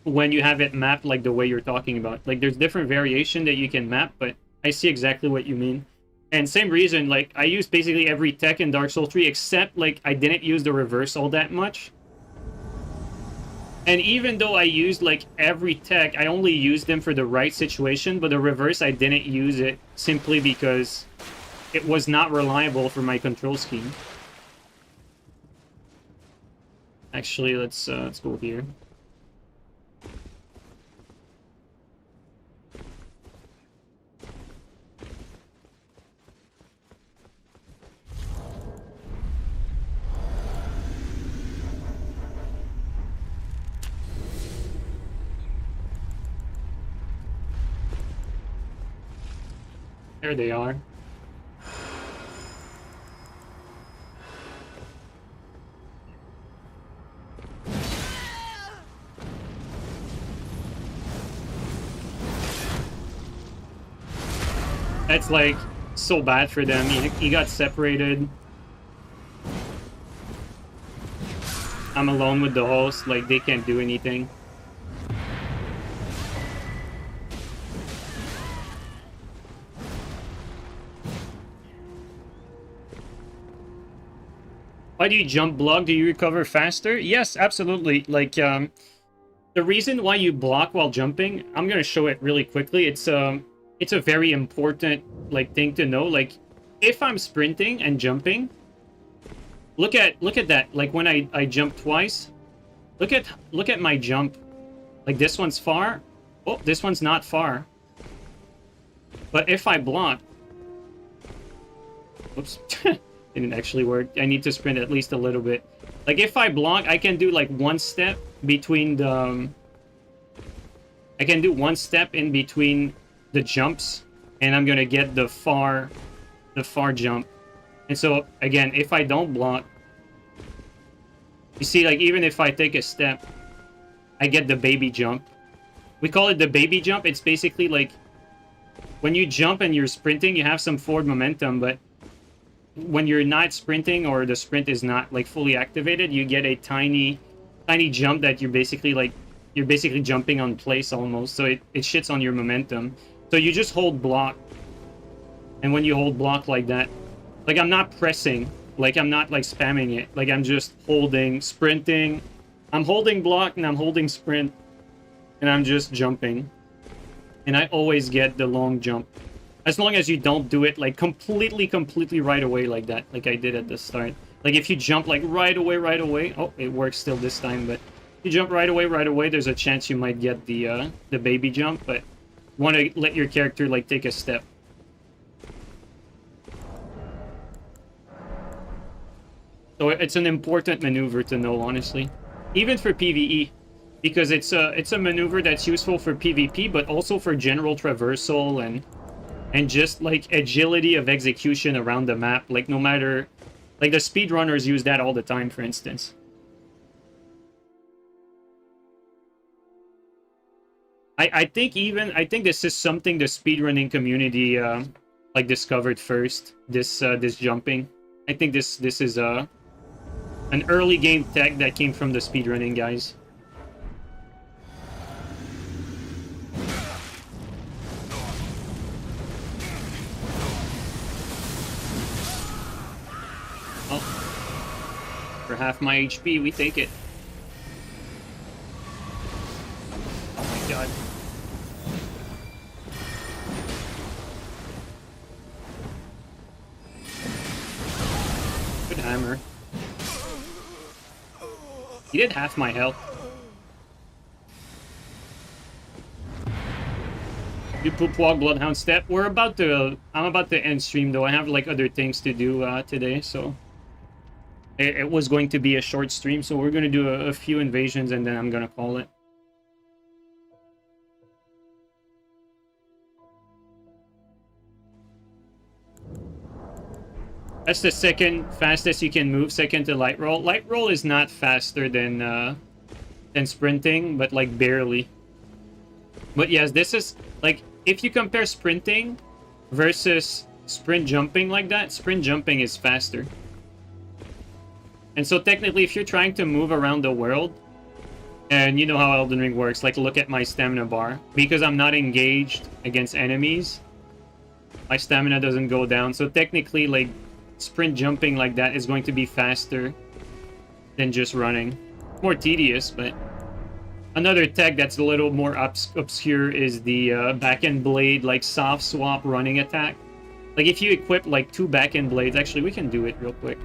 when you have it mapped, like, the way you're talking about. Like, there's different variation that you can map, but I see exactly what you mean. And same reason, like, I used basically every tech in Dark Souls 3, except, like, I didn't use the reverse all that much. And even though I used, like, every tech, I only used them for the right situation, but the reverse, I didn't use it simply because it was not reliable for my control scheme. Actually, let's go here. There they are. That's, like, so bad for them. He got separated. I'm alone with the host. Like, they can't do anything. Why do you jump block? Do you recover faster? Yes, absolutely. Like, the reason why you block while jumping, I'm gonna show it really quickly. It's a very important, like, thing to know. Like, if I'm sprinting and jumping, look at that. Like, when I jump twice, look at my jump. Like, this one's far. Oh, this one's not far. But if I block, oops. Didn't actually work. I need to sprint at least a little bit. Like, if I block, I can do, like, one step between the... I can do one step in between the jumps, and I'm gonna get the far jump. And so, again, if I don't block... You see, like, even if I take a step, I get the baby jump. We call it the baby jump. It's basically, like, when you jump and you're sprinting, you have some forward momentum, but when you're not sprinting or the sprint is not, like, fully activated, you get a tiny jump that you're basically jumping on place almost, so it shits on your momentum. So you just hold block, and when you hold block like that, like, I'm not pressing, like, I'm not, like, spamming it, like, I'm just holding, sprinting, I'm holding block and I'm holding sprint, and I'm just jumping, and I always get the long jump. As long as you don't do it, like, completely right away like that, like I did at the start. Like, if you jump, like, right away... Oh, it works still this time, but if you jump right away, there's a chance you might get the baby jump, but you want to let your character, like, take a step. So it's an important maneuver to know, honestly. Even for PvE. Because it's a maneuver that's useful for PvP, but also for general traversal and just, like, agility of execution around the map. Like, no matter... Like, the speedrunners use that all the time, for instance. I think this is something the speedrunning community, like, discovered first. This jumping. I think this is, an early game tech that came from the speedrunning guys. For half my HP, we take it. Oh my god. Good hammer. He did half my health. You poop walk bloodhound step. I'm about to end stream though. I have, like, other things to do today, so it was going to be a short stream, so we're going to do a few invasions and then I'm going to call it. That's the second fastest you can move, second to light roll. Light roll is not faster than sprinting, but like barely. But yes, this is like if you compare sprinting versus sprint jumping like that, sprint jumping is faster. And so technically, if you're trying to move around the world, and you know how Elden Ring works, like look at my stamina bar. Because I'm not engaged against enemies, my stamina doesn't go down. So technically, like sprint jumping like that is going to be faster than just running. More tedious, but another tech that's a little more obscure is the back-end blade, like soft swap running attack. Like if you equip like 2 back-end blades, actually we can do it real quick.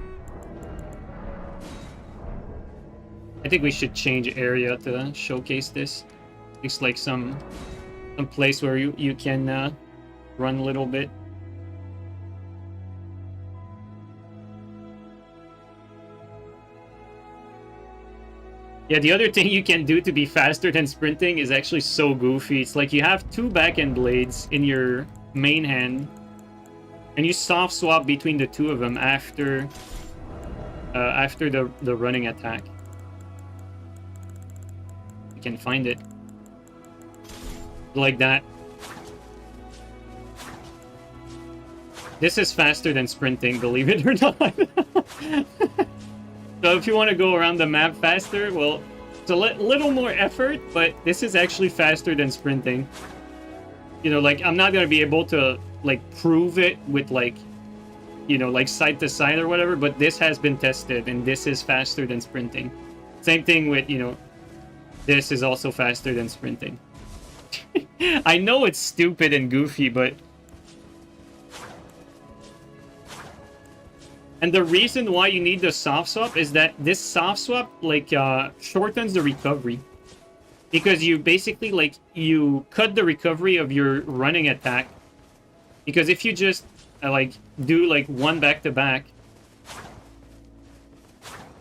I think we should change area to showcase this. It's like some place where you can run a little bit. Yeah, the other thing you can do to be faster than sprinting is actually so goofy. It's like you have 2 back-end blades in your main hand, and you soft swap between the 2 of them after the running attack. You can find it like that. This is faster than sprinting, believe it or not. So if you want to go around the map faster, well, it's a little more effort, but this is actually faster than sprinting. You know, like, I'm not going to be able to, like, prove it with, like, you know, like, side to side or whatever, but this has been tested, and this is faster than sprinting. Same thing with, you know, this is also faster than sprinting. I know it's stupid and goofy, but... And the reason why you need the soft swap is that this soft swap, like, shortens the recovery. Because you basically, like, you cut the recovery of your running attack. Because if you just, like, do, like, 1 back-to-back,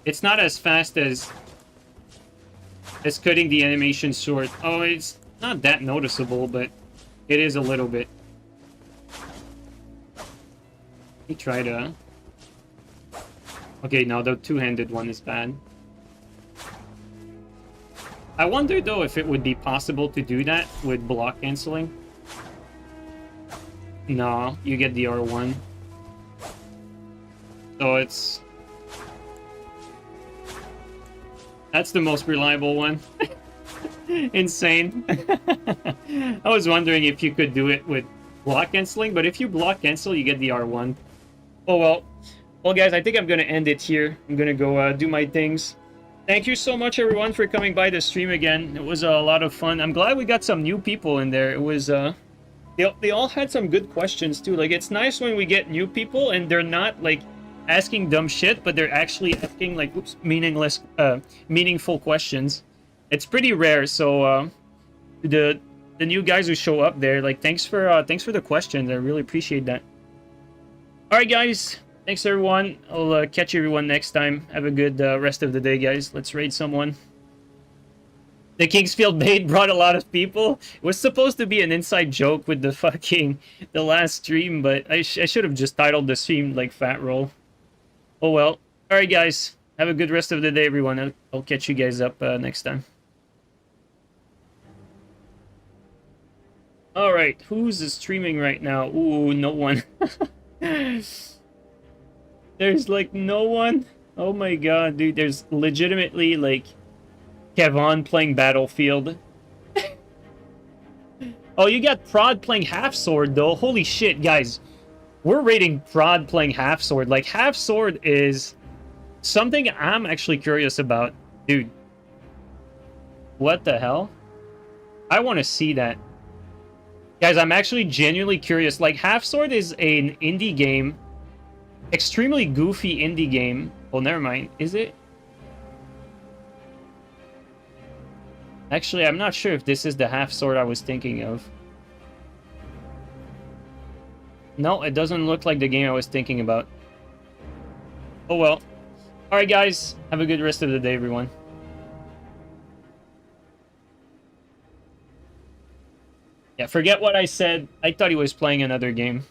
it's not as fast as cutting the animation short. Oh, it's not that noticeable, but it is a little bit. Let me try to... Okay, now the 2-handed one is bad. I wonder, though, if it would be possible to do that with block canceling. No, you get the R1. So it's... That's the most reliable one. Insane. I was wondering if you could do it with block canceling, but if you block cancel, you get the R1. Oh, well. Well, guys, I think I'm going to end it here. I'm going to go do my things. Thank you so much, everyone, for coming by the stream again. It was a lot of fun. I'm glad we got some new people in there. It was, they all had some good questions, too. Like, it's nice when we get new people, and they're not, like, asking dumb shit, but they're actually asking, like, meaningful questions. It's pretty rare, so, the new guys who show up there, like, thanks for the questions. I really appreciate that. Alright, guys. Thanks, everyone. I'll catch everyone next time. Have a good rest of the day, guys. Let's raid someone. The Kingsfield bait brought a lot of people. It was supposed to be an inside joke with the last stream, but I should have just titled the stream, like, Fat Roll. Oh, well. Alright, guys. Have a good rest of the day, everyone. I'll catch you guys up next time. Alright, who's streaming right now? Ooh, no one. There's, like, no one? Oh my god, dude. There's legitimately, like, Kevon playing Battlefield. Oh, you got Prod playing Half Sword, though. Holy shit, guys. We're rating Prod playing Half Sword. Like, Half Sword is something I'm actually curious about. Dude. What the hell? I want to see that. Guys, I'm actually genuinely curious. Like, Half Sword is an indie game. Extremely goofy indie game. Oh, never mind. Is it? Actually, I'm not sure if this is the Half Sword I was thinking of. No, it doesn't look like the game I was thinking about. Oh well. All right, guys. Have a good rest of the day, everyone. Yeah, forget what I said. I thought he was playing another game.